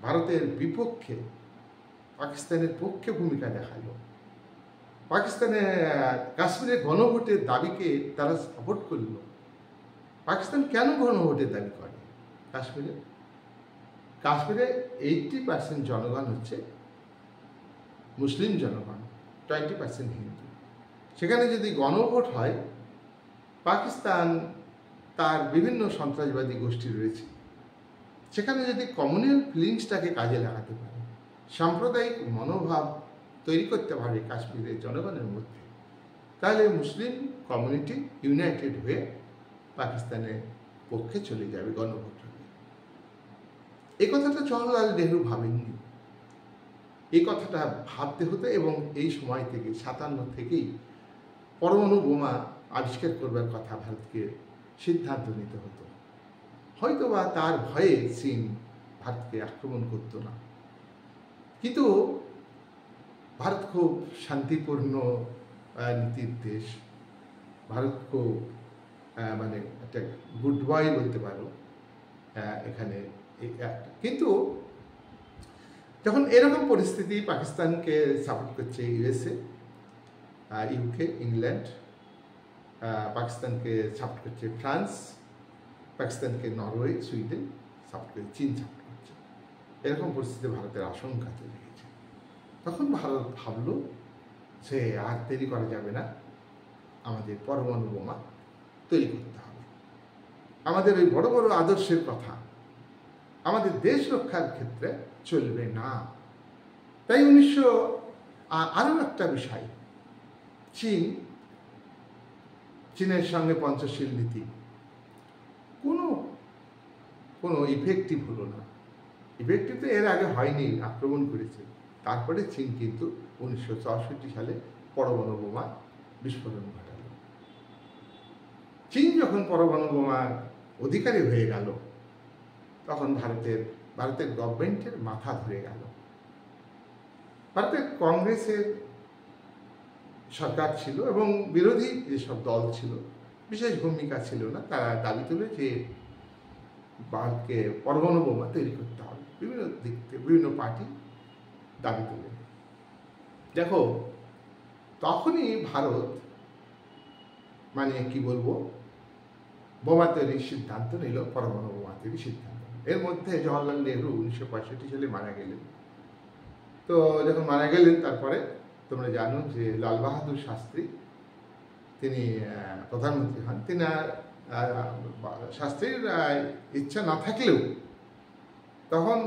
ভারতের বিপক্ষে পাকিস্তানের পক্ষে ভূমিকা দেখালো। পাকিস্তানের কাশ্মীরের গণভোটের দাবিকে তারা সাপোর্ট করল। পাকিস্তান কেন গণভোটের দাবি করে? কাশ্মীরে 80% জনগণ হচ্ছে মুসলিম জনগণ, 20% হিন্দু। সেখানে যদি গণভোট হয়, পাকিস্তান তার বিভিন্ন সন্ত্রাসবাদী গোষ্ঠী রয়েছে, সেখানে যদি কমিউনাল ফিলিংসটাকে কাজে লাগাতে পারে, সাম্প্রদায়িক মনোভাব তৈরি করতে পারে কাশ্মীরের জনগণের মধ্যে, তাহলে মুসলিম কমিউনিটি ইউনাইটেড হয়ে পাকিস্তানের পক্ষে চলে যাবে, গণভোট হবে। এই কথাটা জওহরলাল নেহরু ভাবেননি। এই কথাটা ভাবতে হতো এবং এই সময় থেকে 57 থেকেই পরমাণু বোমা আবিষ্কার করবার কথা ভারতকে সিদ্ধান্ত নিতে হতো। হয়তোবা তার ভয়ে চীন ভারতকে আক্রমণ করত না, কিন্তু ভারত খুব শান্তিপূর্ণ নীতির দেশ। ভারত খুব মানে একটা গুড বয় বলতে পারো এখানে। কিন্তু যখন এরকম পরিস্থিতি, পাকিস্তানকে সাপোর্ট করছে ইউএসএ, ইউকে, ইংল্যান্ড, পাকিস্তানকে সাপোর্ট করছে ফ্রান্স, পাকিস্তানকে নরওয়ে, সুইডেন সাপোর্ট করছে, চীন সাপোর্ট করছে, এরকম পরিস্থিতি ভারতের আশঙ্কা তৈরি হয়েছে। তখন ভারত ভাবল যে আর দেরি করা যাবে না, আমাদের পরমাণু বোমা তৈরি করতে হবে। আমাদের ওই বড় বড় আদর্শের কথা আমাদের দেশ রক্ষার ক্ষেত্রে চলবে না। তাই আরও একটা বিষয়, চীনের সঙ্গে পঞ্চশীল নীতি কোনো ইফেক্টিভ হলো না। ইফেক্টিভ তো এর আগে হয়নি, আক্রমণ করেছে। তারপরে চীন কিন্তু 1964 সালে পরমাণু বোমা বিস্ফোরণ ঘটাল। চীন যখন পরমাণু বোমার অধিকারী হয়ে গেল, তখন ভারতের গভর্নমেন্টের মাথা ধরে গেল। ভারতের কংগ্রেসের সরকার ছিল এবং বিরোধী যেসব দল ছিল বিশেষ ভূমিকা ছিল না। তারা দাবি তোলে যে ভারতকে পরমাণু বোমা তৈরি করতে হবে। বিভিন্ন দিক থেকে বিভিন্ন পার্টি দাবি তোলে। দেখো, তখনই ভারত মানে কি বলবো, বোমা তৈরির সিদ্ধান্ত নিল, পরমাণু বোমা তৈরির সিদ্ধান্ত। এর মধ্যে জওহরলাল নেহরু 1965 সালে মারা গেলেন। তো যখন মারা গেলেন, তারপরে তোমরা জানো যে লাল বাহাদুর শাস্ত্রী তিনি প্রধানমন্ত্রী হন। তিনি শাস্ত্রীর ইচ্ছা না থাকলেও তখন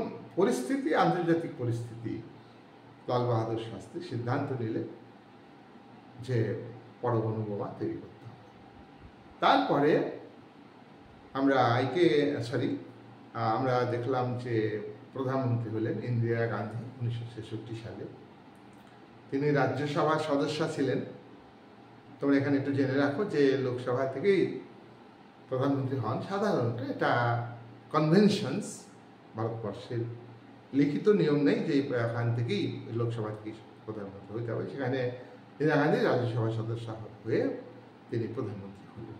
আন্তর্জাতিক পরিস্থিতি, লাল বাহাদুর শাস্ত্রী সিদ্ধান্ত নিলেন যে পরমাণু বোমা তৈরি করতে হবে। তারপরে আমরা দেখলাম যে প্রধানমন্ত্রী হলেন ইন্দিরা গান্ধী 1966 সালে। তিনি রাজ্যসভার সদস্য ছিলেন। তোমরা এখানে একটু জেনে রাখো যে লোকসভা থেকেই প্রধানমন্ত্রী হন সাধারণত, এটা কনভেনশনস, ভারতবর্ষের লিখিত নিয়ম নেই যে এখান থেকেই লোকসভা থেকেই প্রধানমন্ত্রী হতে হবে। সেখানে ইন্দিরা গান্ধী রাজ্যসভার সদস্য হয়ে তিনি প্রধানমন্ত্রী হলেন।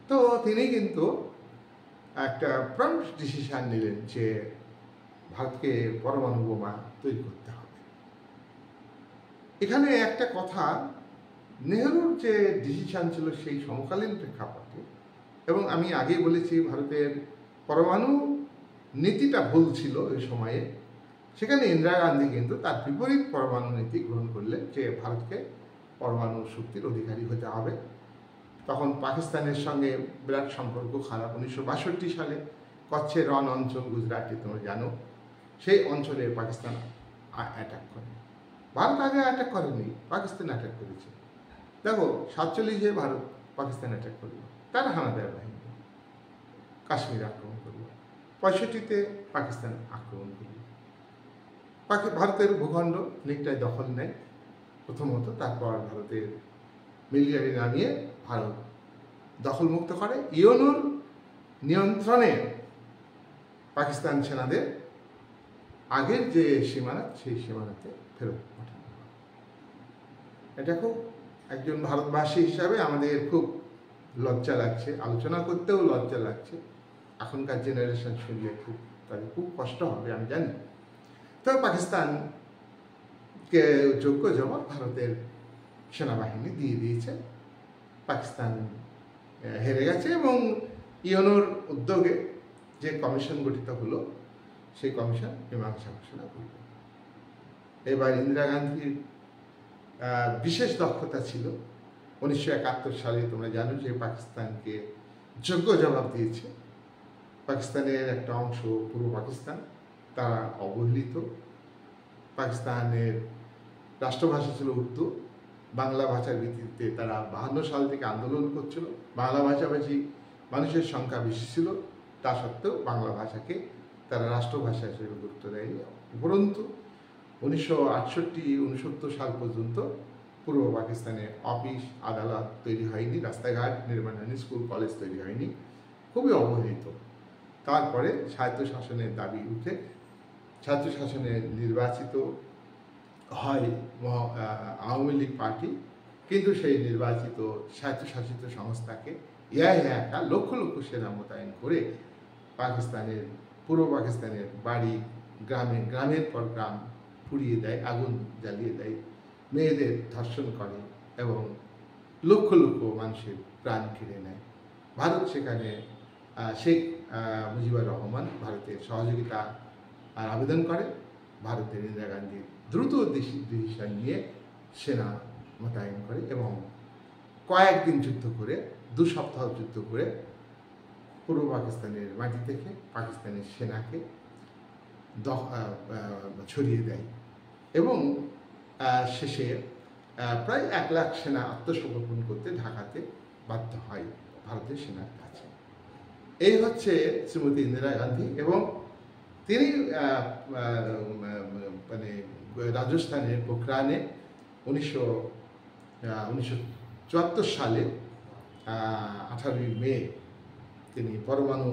তো তিনি কিন্তু একটা প্রম্পট ডিসিশন নিলেন যে ভারতকে পরমাণু বোমা তৈরি করতে হবে। এখানে একটা কথা, নেহরুর যে ডিসিশন ছিল সেই সমকালীন প্রেক্ষাপটে, এবং আমি আগেই বলেছি ভারতের পরমাণু নীতিটা ভুল ছিল ওই সময়ে। সেখানে ইন্দিরা গান্ধী কিন্তু তার বিপরীত পরমাণু নীতি গ্রহণ করলেন যে ভারতকে পরমাণু শক্তির অধিকারী হতে হবে। তখন পাকিস্তানের সঙ্গে বিরাট সম্পর্ক খারাপ। 1962 সালে কচ্ছের রণ অঞ্চল, গুজরাটে তোমরা জানো, সেই অঞ্চলে পাকিস্তান অ্যাটাক করে। ভারত আগে অ্যাটাক করেনি, পাকিস্তান অ্যাটাক করেছে। দেখো, 47-এ ভারত পাকিস্তান অ্যাটাক করলো, তারা হানাদার বাহিনী কাশ্মীর আক্রমণ করলো। 65-তে পাকিস্তান আক্রমণ করল, ভারতের ভূখণ্ড অনেকটাই দখল নেয় প্রথমত। তারপর ভারতের মিলিটারি নামিয়ে ভারত দখলমুক্ত করে। ইউনুর নিয়ন্ত্রণে পাকিস্তান সেনাদের আগের যে সীমানা সেই সীমানাতে ফেরত পাঠানো হয়। এটা খুব একজন ভারতবাসী হিসাবে আমাদের খুব লজ্জা লাগছে, আলোচনা করতেও লজ্জা লাগছে। এখনকার জেনারেশন শুনলে তাদের খুব কষ্ট হবে আমি জানি। তো পাকিস্তানকে যোগ্য জবাব ভারতের সেনাবাহিনী দিয়ে দিয়েছে। পাকিস্তান হেরে গেছে এবং ইউএনওর উদ্যোগে যে কমিশন গঠিত হলো সেই কমিশন মীমাংসা ঘোষণা করল। এবার ইন্দিরা গান্ধীর বিশেষ দক্ষতা ছিল। 1971 সালে তোমরা জানো যে পাকিস্তানকে যোগ্য জবাব দিয়েছে। পাকিস্তানের একটা অংশ পূর্ব পাকিস্তান, তারা অবহেলিত। পাকিস্তানের রাষ্ট্রভাষা ছিল উর্দু। বাংলা ভাষার ভিত্তিতে তারা 52 সাল থেকে আন্দোলন করছিল। বাংলা ভাষাভাষী মানুষের সংখ্যা বেশি ছিল, তা সত্ত্বেও বাংলা ভাষাকে তারা রাষ্ট্রভাষা হিসেবে গুরুত্ব দেয়নি। উপরন্তু 1968-69 সাল পর্যন্ত পূর্ব পাকিস্তানে অফিস আদালত তৈরি হয়নি, রাস্তাঘাট নির্মাণ হয়নি, স্কুল কলেজ তৈরি হয়নি, খুবই অবহেলিত। তারপরে স্বায়ত্তশাসনের দাবি উঠে স্বায়ত্তশাসনে নির্বাচিত হয় আওয়ামী লীগ পার্টি, কিন্তু সেই নির্বাচিত স্বায়ত্তশাসিত সংস্থাকে একা লক্ষ লক্ষ সেনা মোতায়েন করে পাকিস্তানের পূর্ব পাকিস্তানের বাড়ি গ্রামের পর গ্রাম পুড়িয়ে দেয়, আগুন জ্বালিয়ে দেয়, মেয়েদের ধর্ষণ করে এবং লক্ষ লক্ষ মানুষের প্রাণ কেড়ে নেয়। ভারত সেখানে শেখ মুজিবুর রহমান ভারতের সহযোগিতা আবেদন করে। ভারতের ইন্দিরা গান্ধী দ্রুত ডিসিশন নিয়ে সেনা মোতায়েন করে এবং কয়েকদিন যুদ্ধ করে, 2 সপ্তাহ যুদ্ধ করে পূর্ব পাকিস্তানের মাটি থেকে পাকিস্তানের সেনাকে ছড়িয়ে দেয় এবং শেষে প্রায় 1 লাখ সেনা আত্মসমর্পণ করতে ঢাকাতে বাধ্য হয় ভারতের সেনার কাছে। এই হচ্ছে শ্রীমতী ইন্দিরা গান্ধী এবং তিনি মানে রাজস্থানের পোখরানে 1974 সালে 18 মে তিনি পরমাণু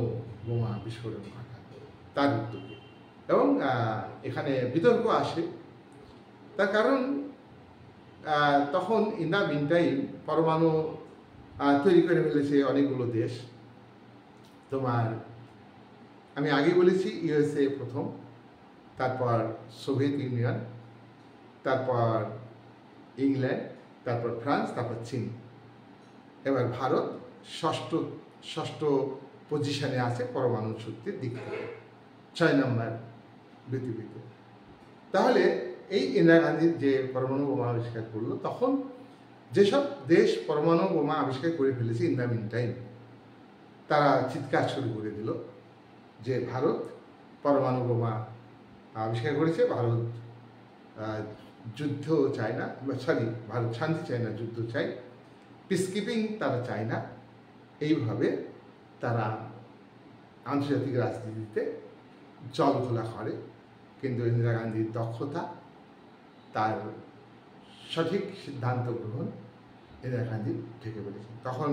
বোমা বিস্ফোরণ ঘটান তার উদ্যোগে। এবং এখানে বিতর্ক আসে, তার কারণ তখন ইন দ্য মিন টাইম পরমাণু তৈরি করে ফেলেছে অনেকগুলো দেশ। তোমার আমি আগে বলেছি ইউএসএ প্রথম, তারপর সোভিয়েত ইউনিয়ন, তারপর ইংল্যান্ড, তারপর ফ্রান্স, তারপর চীন। এবার ভারত ষষ্ঠ পজিশনে আছে পরমাণু শক্তির দিক থেকে, 6 নম্বর পৃথিবীতে। তাহলে এই ইন্দিরা গান্ধীর যে পরমাণু বোমা আবিষ্কার করলো, তখন যেসব দেশ পরমাণু বোমা আবিষ্কার করে ফেলেছে ইন দ্য মিন টাইম, তারা চিৎকার শুরু করে দিল যে ভারত পরমাণু বোমা আবিষ্কার করেছে, ভারত যুদ্ধ চায় না, ভারত শান্তি চায় না, যুদ্ধ চায়, পিসকিপিং তারা চায় না। এইভাবে তারা আন্তর্জাতিক রাজনীতিতে জল ঘোলা করে। কিন্তু ইন্দিরা গান্ধীর দক্ষতা, তার সঠিক সিদ্ধান্ত গ্রহণ ইন্দিরা গান্ধী ঠেকে পড়েছে। তখন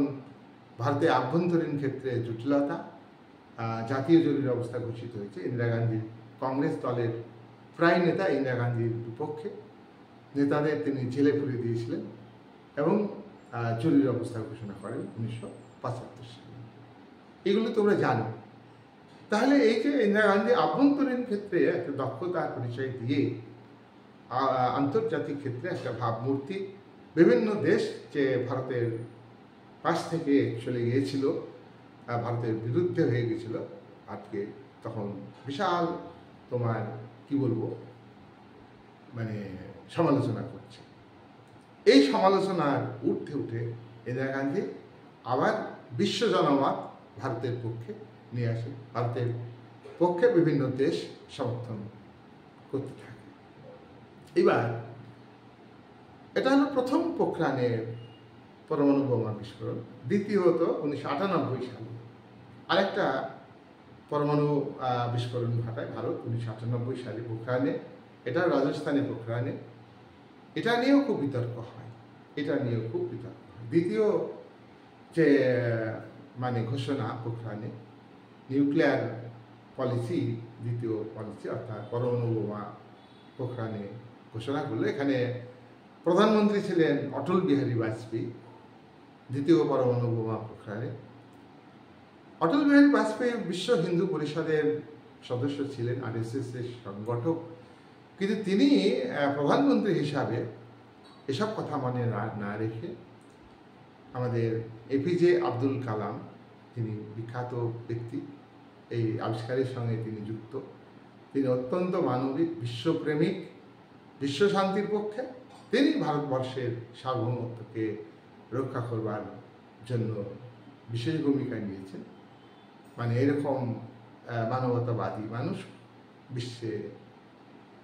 ভারতের আভ্যন্তরীণ ক্ষেত্রে জটিলতা, জাতীয় জরুরি অবস্থা ঘোষিত হয়েছে। ইন্দিরা গান্ধীর কংগ্রেস দলের প্রায় নেতা ইন্দিরা গান্ধীর বিপক্ষে, নেতাদের তিনি জেলে পুরে দিয়েছিলেন এবং জরুরি অবস্থা ঘোষণা করেন 1975 সালে। এগুলো তোমরা জানো। তাহলে এই যে ইন্দিরা গান্ধী আভ্যন্তরীণ ক্ষেত্রে একটা দক্ষতার পরিচয় দিয়ে আন্তর্জাতিক ক্ষেত্রে একটা ভাবমূর্তি, বিভিন্ন দেশ যে ভারতের পাশ থেকে চলে গিয়েছিল, ভারতের বিরুদ্ধে হয়ে গেছিল, আজকে তখন বিশাল তোমার কি বলবো মানে সমালোচনা করছে। এই সমালোচনার ঊর্ধ্বে উঠে ইন্দিরা গান্ধী আবার বিশ্ব জনমত ভারতের পক্ষে নিয়ে আসে। ভারতের পক্ষে বিভিন্ন দেশ সমর্থন করতে থাকে। এবার এটা হলো প্রথম পোখরানে পরমাণু বোমা বিস্ফোরণ। দ্বিতীয়ত 1998 সালে আরেকটা পরমাণু বিস্ফোরণ ঘটায় ভারত 1998 সালে পোখরানে। এটা রাজস্থানে পোখরানে। এটা নিয়েও খুব বিতর্ক হয়, দ্বিতীয় যে মানে ঘোষণা পোখরানে নিউক্লিয়ার পলিসি, দ্বিতীয় পলিসি অর্থাৎ পরমাণু বোমা পোখরানে ঘোষণা করলো। এখানে প্রধানমন্ত্রী ছিলেন অটল বিহারী বাজপেয়ী, দ্বিতীয় পরমাণু বোমা পোখরানে। অটল বিহারী বাজপেয়ী বিশ্ব হিন্দু পরিষদের সদস্য ছিলেন, RSS এর সংগঠক, কিন্তু তিনি প্রধানমন্ত্রী হিসাবে এসব কথা মনে না রেখে আমাদের APJ আব্দুল কালাম, তিনি বিখ্যাত ব্যক্তি, এই আবিষ্কারের সঙ্গে তিনি যুক্ত। তিনি অত্যন্ত মানবিক, বিশ্বপ্রেমিক, বিশ্ব শান্তির পক্ষে। তিনি ভারতবর্ষের সার্বভৌমত্বকে রক্ষা করবার জন্য বিশেষ ভূমিকা নিয়েছেন। মানে এরকম মানবতাবাদী মানুষ বিশ্বে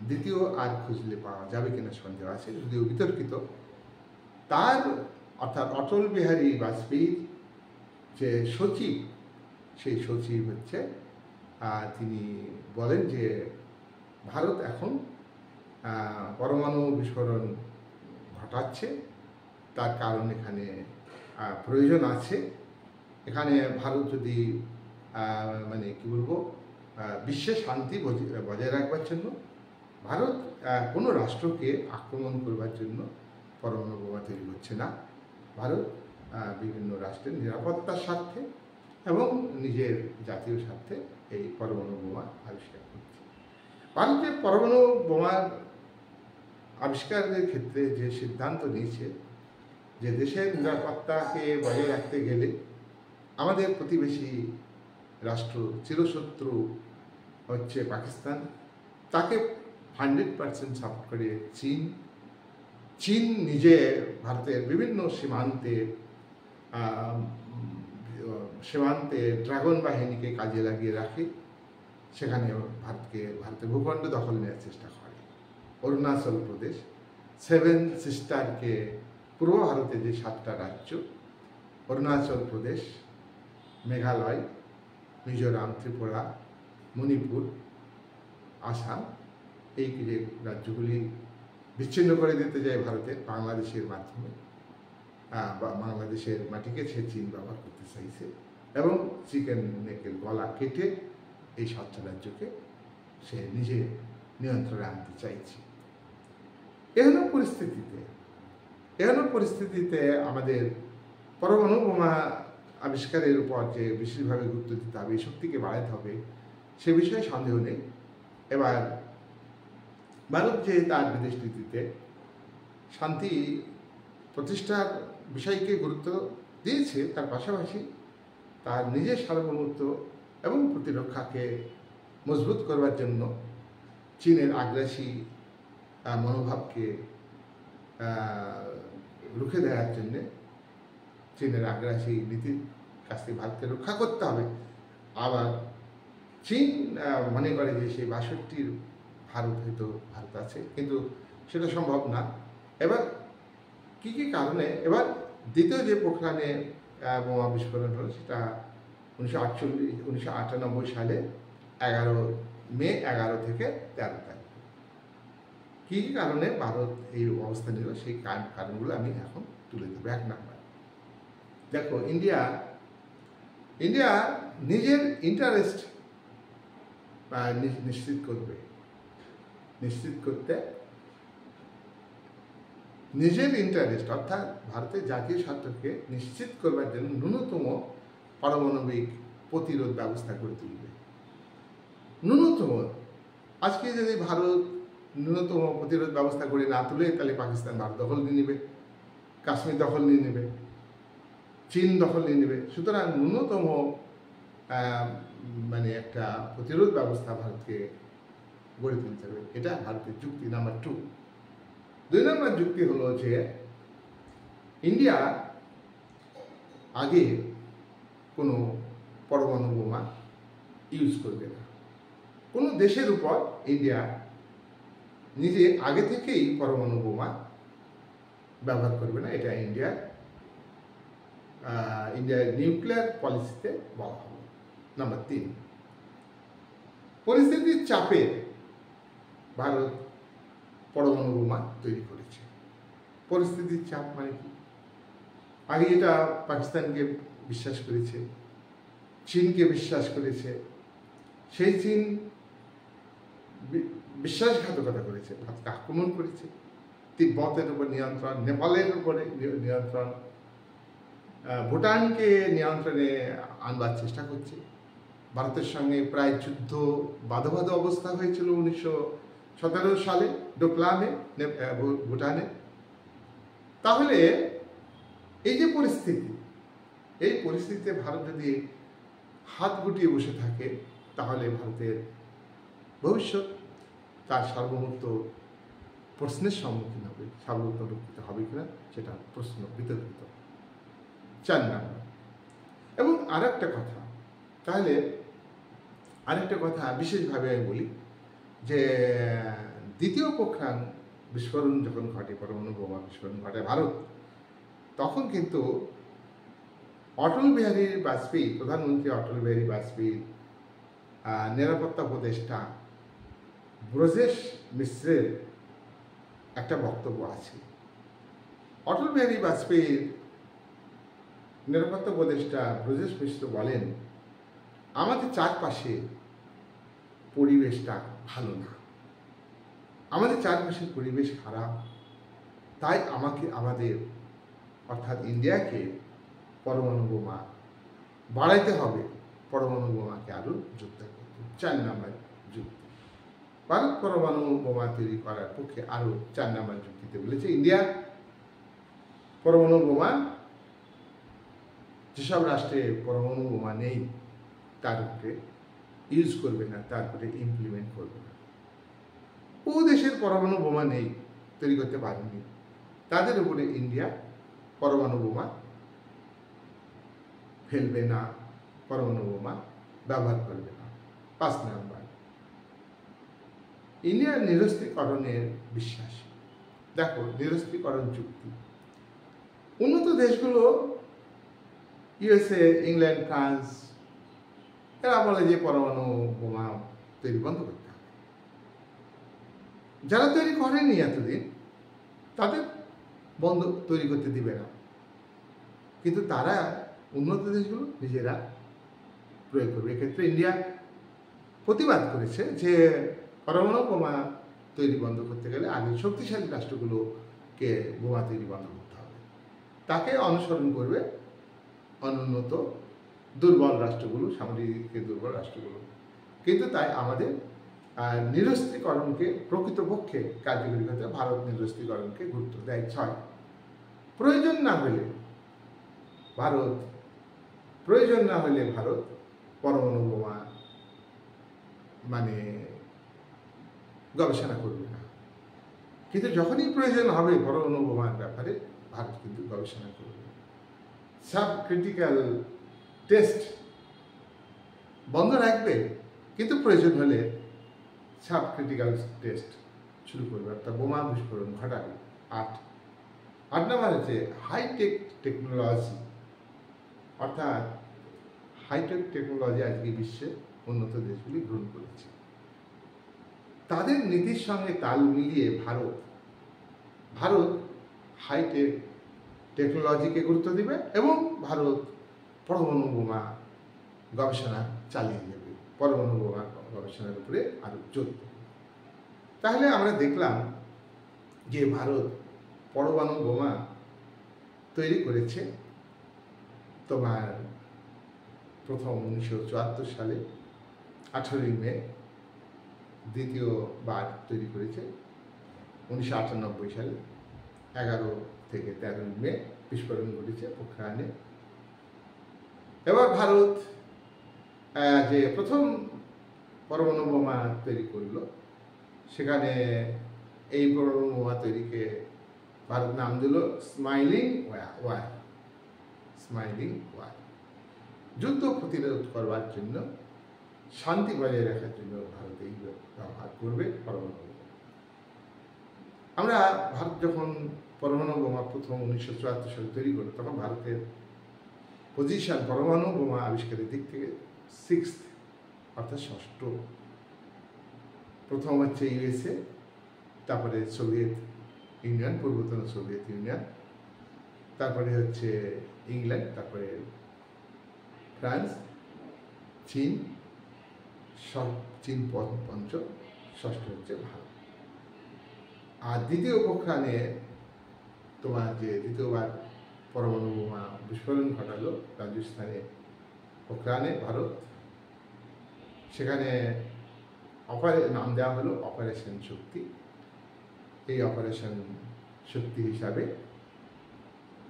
দ্বিতীয় আর খুঁজলে পাওয়া যাবে কিনা সন্দেহ আছে, যদিও বিতর্কিত। তার অর্থাৎ অটল বিহারী বাজপেয়ীর যে সচিব, সেই সচিব হচ্ছে তিনি বলেন যে ভারত এখন পরমাণু বিস্ফোরণ ঘটাচ্ছে, তার কারণ এখানে প্রয়োজন আছে। এখানে ভারত যদি মানে কি বলবো, বিশ্বে শান্তি বজায় রাখবার জন্য ভারত কোনো রাষ্ট্রকে আক্রমণ করবার জন্য পরমাণু বোমা তৈরি করছে না। ভারত বিভিন্ন রাষ্ট্রের নিরাপত্তার স্বার্থে এবং নিজের জাতীয় স্বার্থে এই পরমাণু বোমা আবিষ্কার করছে। ভারতের পরমাণু বোমার আবিষ্কারের ক্ষেত্রে যে সিদ্ধান্ত নিয়েছে, যে দেশের নিরাপত্তাকে বজায় রাখতে গেলে আমাদের প্রতিবেশী রাষ্ট্র, চিরশত্রু হচ্ছে পাকিস্তান, তাকে 100% সাপোর্ট করে চীন। চীন নিজে ভারতের বিভিন্ন সীমান্তে ড্রাগন বাহিনীকে কাজে লাগিয়ে রাখে, সেখানে ভারতের ভূখণ্ড দখল নেওয়ার চেষ্টা করে। অরুণাচল প্রদেশ, 7 সিস্টারকে, পূর্ব ভারতে যে 7টা রাজ্য, অরুণাচল প্রদেশ, মেঘালয়, মিজোরাম, ত্রিপুরা, মণিপুর, আসাম, এই যে রাজ্যগুলি বিচ্ছিন্ন করে দিতে যায় ভারতের বাংলাদেশের মাধ্যমে, বাংলাদেশের মাটিকে সে চীন ব্যবহার করতে চাইছে এবং চিকেন নেকের গলা কেটে এই 7টা রাজ্যকে সে নিজে নিয়ন্ত্রণে আনতে চাইছে। এহেন পরিস্থিতিতে আমাদের পরমাণু বোমা আবিষ্কারের উপর যে বিশেষভাবে গুরুত্ব দিতে হবে, এই শক্তিকে বাড়াতে হবে, সে বিষয়ে সন্দেহ নেই। এবার ভারত যে তার বিদেশ নীতিতে শান্তি প্রতিষ্ঠার বিষয়কে গুরুত্ব দিয়েছে, তার পাশাপাশি তার নিজের সার্বভৌমত্ব এবং প্রতিরক্ষাকে মজবুত করবার জন্য চীনের আগ্রাসী মনোভাবকে রুখে দেওয়ার জন্যে, চীনের আগ্রাসী নীতির কাছ থেকে ভারতকে রক্ষা করতে হবে। আবার চীন মনে করে যে সেই 62র ভারত আছে, কিন্তু সেটা সম্ভব না। এবার কি কারণে এবার দ্বিতীয় যে পোখরানে বোমা বিস্ফোরণ হলো, সেটা 1998 সালে 11 মে 11 থেকে 13 তারিখ। কি কারণে ভারত এই অবস্থা নিল, সেই কারণগুলো আমি এখন তুলে দেবো। 1 নাম্বার, দেখো, ইন্ডিয়া নিজের ইন্টারেস্ট নিশ্চিত করতে নিজের ইন্টারেস্ট অর্থাৎ ভারতের জাতীয় স্বার্থকে নিশ্চিত করবার জন্য ন্যূনতম পারমাণবিক প্রতিরোধ ব্যবস্থা করে তুলবে। ন্যূনতম, আজকে যদি ভারত ন্যূনতম প্রতিরোধ ব্যবস্থা করে না তুলে, তাহলে পাকিস্তান ভারত দখল নিয়ে নেবে, কাশ্মীর দখল নিয়ে নেবে, চীন দখল নিয়ে নেবে। সুতরাং ন্যূনতম মানে একটা প্রতিরোধ ব্যবস্থা ভারতকে গড়ে তুলতে হবে, এটা ভারতের যুক্তি নাম্বার 2। 2 নম্বর যুক্তি হলো যে ইন্ডিয়া আগে কোনো পরমাণু বোমা ইউজ করবে না। কোনো দেশের উপর ইন্ডিয়া নিজে আগে থেকেই পরমাণু বোমা ব্যবহার করবে না, এটা ইন্ডিয়ার নিউক্লিয়ার পলিসিতে বলা হবে। নাম্বার 3, পরিস্থিতির চাপে ভারত পরমাণু বোমা তৈরি করেছে। পরিস্থিতির চাপ মানে কি? আগে যেটা পাকিস্তানকে বিশ্বাস করেছে, চীনকে বিশ্বাস করেছে, সেই চীন বিশ্বাসঘাতকতা করেছে, ভারতকে আক্রমণ করেছে, তিব্বতের উপর নিয়ন্ত্রণ, নেপালের উপরে নিয়ন্ত্রণ, ভুটানকে নিয়ন্ত্রণে আনবার চেষ্টা করছে। ভারতের সঙ্গে প্রায় যুদ্ধ বাঁধো অবস্থা হয়েছিল 1917 সালে ডোকলামে, ভুটানে। তাহলে এই যে পরিস্থিতি, এই পরিস্থিতিতে ভারত যদি হাত গুটিয়ে বসে থাকে, তাহলে ভারতের ভবিষ্যৎ তার সার্বভৌমত্ব প্রশ্নের সম্মুখীন হবে। সার্বভৌমত্ব রক্ষিত হবে কিনা সেটা প্রশ্ন, বিতর্কিত। 4 নম্বর। এবং আরেকটা কথা, তাহলে আরেকটা কথা বিশেষভাবে আমি বলি যে দ্বিতীয় পোখরান বিস্ফোরণ যখন ঘটে, পরমাণু বোমা বিস্ফোরণ ঘটে ভারত, তখন কিন্তু অটল বিহারী বাজপেয়ী, প্রধানমন্ত্রী অটল বিহারী বাজপেয়ী নিরাপত্তা উপদেষ্টা ব্রজেশ মিশ্রের একটা বক্তব্য আছে। অটল বিহারী বাজপেয়ীর নিরাপত্তা উপদেষ্টা ব্রজেশ মিশ্র বলেন, আমাদের চারপাশে পরিবেশটা ভালো না, আমাদের চারপাশের পরিবেশ খারাপ, তাই আমাদের অর্থাৎ ইন্ডিয়াকে পরমাণু বোমা বাড়াইতে হবে, পরমাণু বোমাকে আরও যুক্ত করতে। 4 নম্বর যুক্তি, ভারত পরমাণু বোমা তৈরি করার পক্ষে আরও 4 নম্বর যুক্তিতে বলেছে, ইন্ডিয়া পরমাণু বোমা, যেসব রাষ্ট্রে পরমাণু বোমা নেই তার উপরে ইউজ করবে না, তারপরে ইমপ্লিমেন্ট করবে না। বহু দেশের পরমাণু বোমা নেই, তৈরি করতে পারেনি, তাদের উপরে ইন্ডিয়া পরমাণু বোমা ফেলবে না, পরমাণু বোমা ব্যবহার করবে না। 5 নম্বর, ইন্ডিয়ার নিরস্ত্রীকরণের বিশ্বাস। দেখো, নিরস্ত্রীকরণ চুক্তি, উন্নত দেশগুলো ইউএসএ, ইংল্যান্ড, ফ্রান্স, এরা বলে যে পরমাণু বোমা তৈরি বন্ধ করতে হবে। যারা তৈরি করেনি এতদিন, তাদের বন্ধ তৈরি করতে দিবে না, কিন্তু তারা উন্নত দেশগুলো নিজেরা প্রয়োগ করবে। এক্ষেত্রে ইন্ডিয়া প্রতিবাদ করেছে যে পরমাণু বোমা তৈরি বন্ধ করতে গেলে আগে শক্তিশালী রাষ্ট্রগুলোকে বোমা তৈরি বন্ধ করতে হবে, তাকে অনুসরণ করবে অনুন্নত দুর্বল রাষ্ট্রগুলো, সামরিক দুর্বল রাষ্ট্রগুলো। কিন্তু তাই আমাদের নিরস্ত্রীকরণকে প্রকৃতপক্ষে কার্যকরী করতে ভারত নিরস্ত্রীকরণকে গুরুত্ব দেয়। 6, প্রয়োজন না হলে ভারত পরমাণু বোমা গবেষণা করবে না, কিন্তু যখনই প্রয়োজন হবে পরমাণু বোমার ব্যাপারে ভারত কিন্তু গবেষণা করবে। সাব ক্রিটিক্যাল টেস্ট বন্ধ রাখবে, কিন্তু প্রয়োজন হলে সাব ক্রিটিক্যাল টেস্ট শুরু করবে, অর্থাৎ বোমা বিস্ফোরণ ঘটাবে। 8 নম্বর হচ্ছে হাইটেক টেকনোলজি, অর্থাৎ হাইটেক টেকনোলজি আজকে বিশ্বের উন্নত দেশগুলি গ্রহণ করেছে। তাদের নীতির সঙ্গে তাল মিলিয়ে ভারত হাইটেক টেকনোলজিকে গুরুত্ব দিবে এবং ভারত পরমাণু বোমা গবেষণা চালিয়ে যাবে, পরমাণু বোমা গবেষণার উপরে আরো জোর দেবে। তাহলে আমরা দেখলাম যে ভারত পরমাণু বোমা তৈরি করেছে তোমার প্রথম 1974 সালে 18 মে, দ্বিতীয়বার তৈরি করেছে 1998 সালে 11 থেকে 13 মে বিস্ফোরণ ঘটেছে পোখরানে। এবার ভারত যে প্রথম পরমাণু বোমা তৈরি করলো, সেখানে এই পরমাণু বোমা তৈরিকে ভারত নাম দিল স্মাইলিং ওয়ার। যুদ্ধ প্রতিরোধ করবার জন্য, শান্তি বজায় রাখার জন্য ভারত এই ব্যবহার করবে পরমাণু বোমা। ভারত যখন পরমাণু বোমা প্রথম 1974 সালে তৈরি করলো, তখন ভারতের পজিশন পরমাণু বোমা আবিষ্কারের দিক থেকে 6th, অর্থাৎ 6ষ্ঠ। প্রথম হচ্ছে ইউএসএ, তারপরে সোভিয়েত ইউনিয়ন, পূর্বতন সোভিয়েত ইউনিয়ন, তারপরে হচ্ছে ইংল্যান্ড, তারপরে ফ্রান্স, চীন, চীন পঞ্চম, ষষ্ঠ হচ্ছে ভারত। আর দ্বিতীয় পোখরানে তোমার যে দ্বিতীয়বার পরমাণু বোমা বিস্ফোরণ ঘটালো রাজস্থানে পোখরানে ভারত, সেখানে নাম দেওয়া হলো অপারেশন শক্তি। এই অপারেশন শক্তি হিসাবে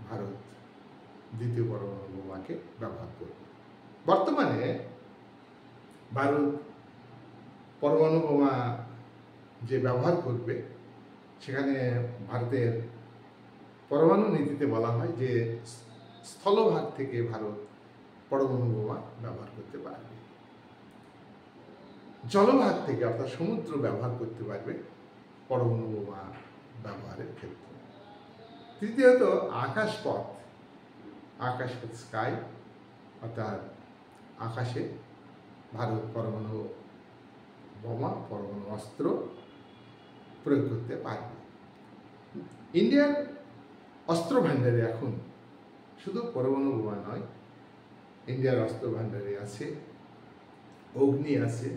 ভারত দ্বিতীয় পরমাণু বোমাকে ব্যবহার করবে। বর্তমানে ভারত পরমাণু বোমা যে ব্যবহার করবে, সেখানে ভারতের পরমাণু নীতিতে বলা হয় যে স্থলভাগ থেকে ভারত পরমাণু বোমা ব্যবহার করতে পারবে, জলভাগ থেকে অর্থাৎ সমুদ্র ব্যবহার করতে পারবে পরমাণু বোমা ব্যবহারের ক্ষেত্রে। তৃতীয়ত আকাশপথ, স্কাই, অর্থাৎ আকাশে ভারত পরমাণু বোমা, পরমাণু অস্ত্র প্রয়োগ করতে পারবে। ইন্ডিয়ার অস্ত্র ভাণ্ডারে এখন শুধু পরমাণু বোমা নয়, ইন্ডিয়ার অস্ত্র ভাণ্ডারে আছে অগ্নি আছে,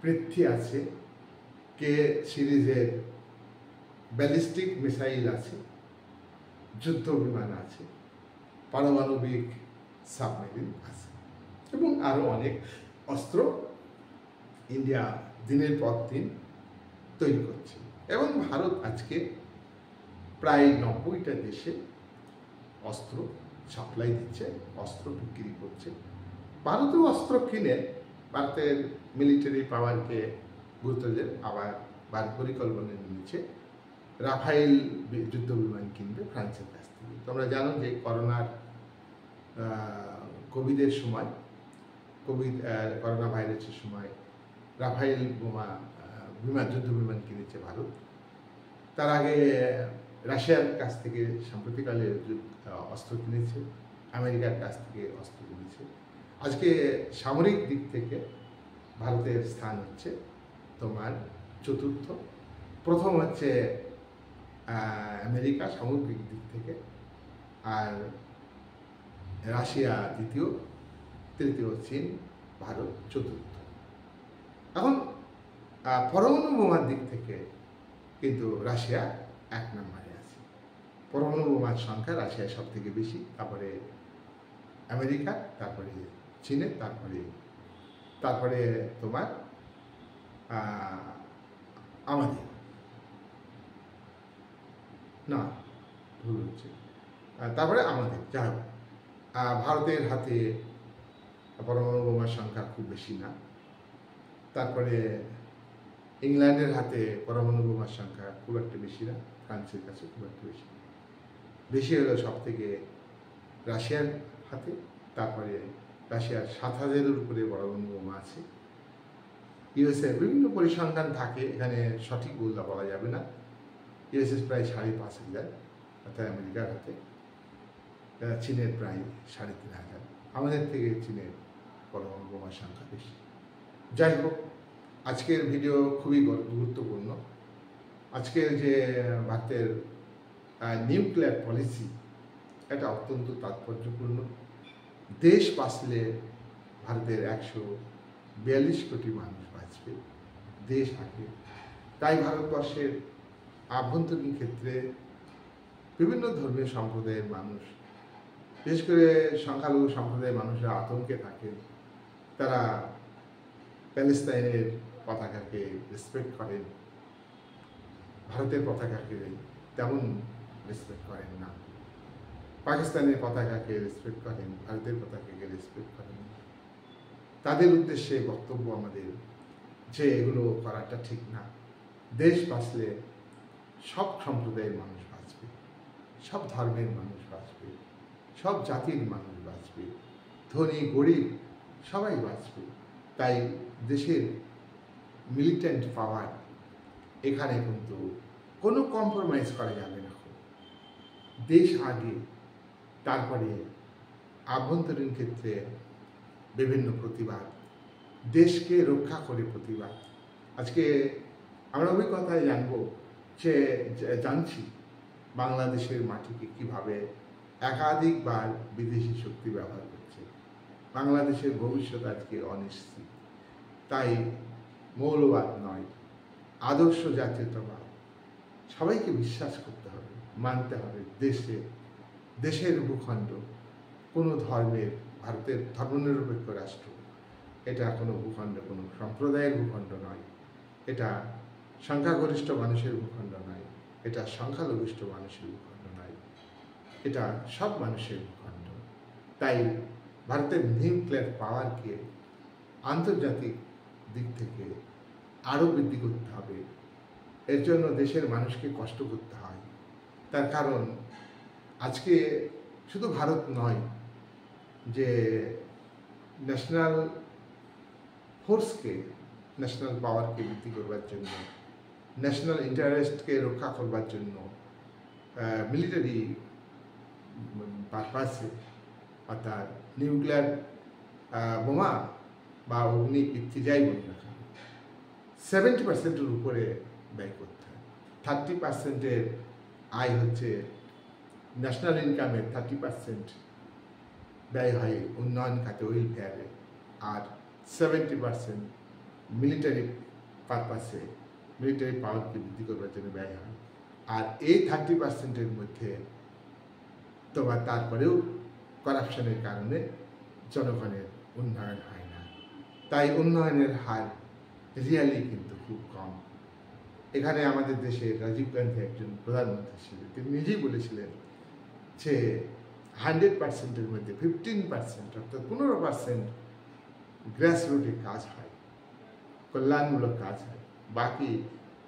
পৃথ্বী আছে, কে সিরিজের ব্যালিস্টিক মিসাইল আছে, যুদ্ধ বিমান আছে, পারমাণবিক সাবমেরিন আছে এবং আরও অনেক অস্ত্র ইন্ডিয়া দিনের পর দিন তৈরি করছে। এবং ভারত আজকে প্রায় 90টা দেশে অস্ত্র সাপ্লাই দিচ্ছে, অস্ত্র বিক্রি করছে। ভারতেও অস্ত্র কিনে ভারতের মিলিটারি পাওয়ারকে গুরুত্ব দিয়ে আবার পরিকল্পনা নিয়েছে রাফাইল যুদ্ধ বিমান কিনবে ফ্রান্সের কাছ থেকে। তোমরা জানো যে কোভিডের সময়, করোনা ভাইরাসের সময় রাফাইল যুদ্ধ বিমান কিনেছে ভারত। তার আগে রাশিয়ার কাছ থেকে সাম্প্রতিককালে অস্ত্র কিনেছে, আমেরিকার কাছ থেকে অস্ত্র কিনেছে। আজকে সামরিক দিক থেকে ভারতের স্থান হচ্ছে তোমার চতুর্থ। প্রথম হচ্ছে আমেরিকা সামগ্রিক দিক থেকে, আর রাশিয়া দ্বিতীয়, তৃতীয় চীন, ভারত চতুর্থ। এখন পরমাণু বোমার দিক থেকে কিন্তু রাশিয়া 1 নম্বরে আছে। পরমাণু বোমার সংখ্যা রাশিয়ার সব থেকে বেশি, তারপরে আমেরিকা, তারপরে চীনের, তারপরে তোমার আমাদের না ভুল হচ্ছে, তারপরে আমাদের যা হোক ভারতের হাতে পরমাণু বোমার সংখ্যা খুব বেশি না। তারপরে ইংল্যান্ডের হাতে পরমাণু বোমার সংখ্যা খুব একটা বেশি না, ফ্রান্সের কাছে খুব একটা বেশি না। বেশি হলো সব থেকে রাশিয়ার হাতে, তারপরে রাশিয়ার 7,000-এর উপরে পরমাণু বোমা আছে। ইউএসএ বিভিন্ন পরিসংখ্যান থাকে, এখানে সঠিক বলা যাবে না। ইউএসএ প্রায় 5,500, অর্থাৎ আমেরিকার হাতে, চীনের প্রায় 3,500। আমাদের থেকে চীনের পরমাণু বোমার সংখ্যা বেশি। যাই হোক, আজকের ভিডিও খুবই গুরুত্বপূর্ণ। আজকের যে ভারতের নিউক্লিয়ার পলিসি, এটা অত্যন্ত তাৎপর্যপূর্ণ। দেশ বাঁচলে ভারতের 142 কোটি মানুষ বাঁচবে, দেশ আগে। তাই ভারতবর্ষের আভ্যন্তরীণ ক্ষেত্রে বিভিন্ন ধর্মীয় সম্প্রদায়ের মানুষ, বিশেষ করে সংখ্যালঘু সম্প্রদায়ের মানুষরা আতঙ্কে থাকেন। তারা প্যালেস্তাইনের পতাকাকে রেসপেক্ট করেন, ভারতের পতাকাকে তেমন রেসপেক্ট করেন না। পাকিস্তানের পতাকাকে রেসপেক্ট করেন, ভারতের পতাকাকে রেসপেক্ট করেন। তাদের উদ্দেশ্যে বক্তব্য আমাদের যে এগুলো করাটা ঠিক না। দেশ বাঁচলে সব সম্প্রদায়ের মানুষ বাঁচবে, সব ধর্মের মানুষ বাঁচবে, সব জাতির মানুষ বাঁচবে, ধনী গরিব সবাই বাঁচবে। তাই দেশের মিলিটেন্ট পাওয়ার, এখানে কিন্তু কোনো কম্প্রোমাইজ করা যাবে না। দেশ আগে, তারপরে আভ্যন্তরীণ ক্ষেত্রে বিভিন্ন প্রতিবাদ, দেশকে রক্ষা করে প্রতিবাদ। আজকে আমরা অভিজ্ঞতায় জানছি বাংলাদেশের মাটিকে কিভাবে একাধিকবার বিদেশি শক্তি ব্যবহার করছে। বাংলাদেশের ভবিষ্যৎ আজকে অনিশ্চিত। তাই মৌলবাদ নয়, আদর্শ জাতীয়তাবাদ সবাইকে বিশ্বাস করতে হবে, মানতে হবে। দেশের ভূখণ্ড, কোনো ধর্মের, ভারতের ধর্মনিরপেক্ষ রাষ্ট্র, এটা কোনো ভূখণ্ড, কোনো সম্প্রদায়ের ভূখণ্ড নয়, এটা সংখ্যাগরিষ্ঠ মানুষের ভূখণ্ড নয়, এটা সংখ্যালঘিষ্ঠ মানুষের ভূখণ্ড নয়, এটা সব মানুষের ভূখণ্ড। তাই ভারতের নিউক্লিয়ার পাওয়ারকে আন্তর্জাতিক দিক থেকে আরও বৃদ্ধি করতে হবে। এর জন্য দেশের মানুষকে কষ্ট করতে হয়। তার কারণ আজকে শুধু ভারত নয় যে ন্যাশনাল ফোর্সকে, ন্যাশনাল পাওয়ারকে বৃদ্ধি করবার জন্য, ন্যাশনাল ইন্টারেস্টকে রক্ষা করবার জন্য মিলিটারি পারপাসে, অর্থাৎ নিউক্লিয়ার বোমা বা অগ্নিবৃত্তি যাই বলি না কেন, 70% উপরে ব্যয় করতে হয়। 30% আয় হচ্ছে ন্যাশনাল ইনকামের, 30% ব্যয় হয় উন্নয়ন খাতে, ওয়েলফেয়ারে, আর 70% মিলিটারি পারপাসে, মিলিটারি পাওয়ারকে বৃদ্ধি করবার জন্য ব্যয় হয়। আর এই 30%-এর মধ্যে তোমার তারপরেও করাপশনের কারণে জনগণের উন্নয়ন হয় না। তাই উন্নয়নের হার রিয়ালি কিন্তু খুব কম। এখানে আমাদের দেশে রাজীব গান্ধী একজন প্রধানমন্ত্রী ছিলেন, তিনি নিজেই বলেছিলেন যে 100%-এর মধ্যে 15%, অর্থাৎ 15% গ্রাসরুটে কাজ হয়, কল্যাণমূলক কাজ হয়, বাকি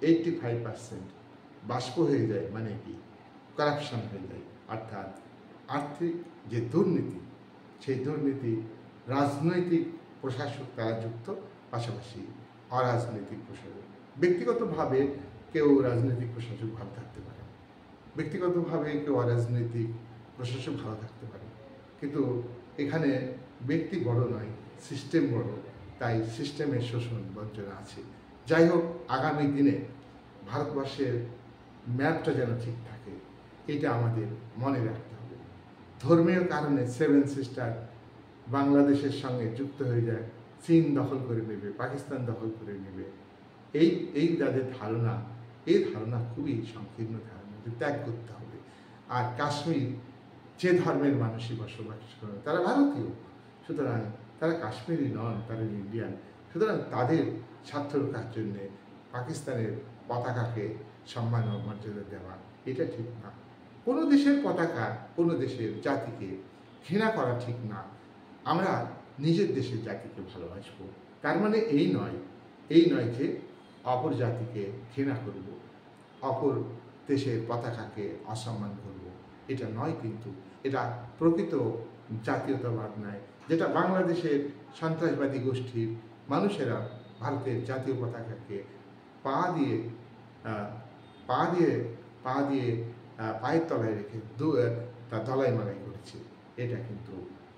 85% বাষ্প হয়ে যায়, মানে কি করাপশন হয়ে যায়। অর্থাৎ আর্থিক যে দুর্নীতি, সেই দুর্নীতি রাজনৈতিক প্রশাসক তারা যুক্ত, পাশাপাশি অরাজনৈতিক প্রশাসক। ব্যক্তিগতভাবে কেউ রাজনৈতিক প্রশাসক ভালো থাকতে পারে, ব্যক্তিগতভাবে কেউ অরাজনৈতিক প্রশাসক ভালো থাকতে পারে, কিন্তু এখানে ব্যক্তি বড় নয়, সিস্টেম বড়। তাই সিস্টেমের শোষণ বঞ্চনা আছে। যাই হোক, আগামী দিনে ভারতবর্ষের ম্যাপটা যেন ঠিক থাকে, এটা আমাদের মনে রাখতে হবে। ধর্মীয় কারণে 7 সিস্টার বাংলাদেশের সঙ্গে যুক্ত হয়ে যায়, চীন দখল করে নেবে, পাকিস্তান দখল করে নেবে, এই যাদের ধারণা, এই ধারণা খুবই সংকীর্ণ ধারণা, ত্যাগ করতে হবে। আর কাশ্মীর যে ধর্মের মানুষই বসবাস করে তারা ভারতীয়, সুতরাং তারা কাশ্মীরি নন, তারা ইন্ডিয়ান। সুতরাং তাদের স্বার্থ রক্ষার জন্যে পাকিস্তানের পতাকাকে সম্মান ও মর্যাদা দেওয়া এটা ঠিক না। কোনো দেশের পতাকা, কোনো দেশের জাতিকে ঘৃণা করা ঠিক না। আমরা নিজের দেশের জাতিকে ভালোবাসবো, তার মানে এই নয় যে অপর জাতিকে ঘৃণা করব, অপর দেশের পতাকাকে অসম্মান করব, এটা নয়। কিন্তু এটা প্রকৃত জাতীয়তাবাদ নয়, যেটা বাংলাদেশের সন্ত্রাসবাদী গোষ্ঠীর মানুষেরা ভারতের জাতীয় পতাকাকে পায়ের তলায় রেখে তা দলাই মালাই করেছে। এটা কিন্তু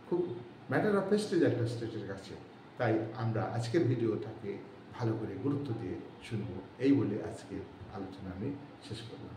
খুব ম্যাটার অফ প্রেস্টিজ একটা স্টেটের কাছে। তাই আমরা আজকের ভিডিওটাকে ভালো করে গুরুত্ব দিয়ে শুনবো, এই বলে আজকের আলোচনা আমি শেষ করলাম।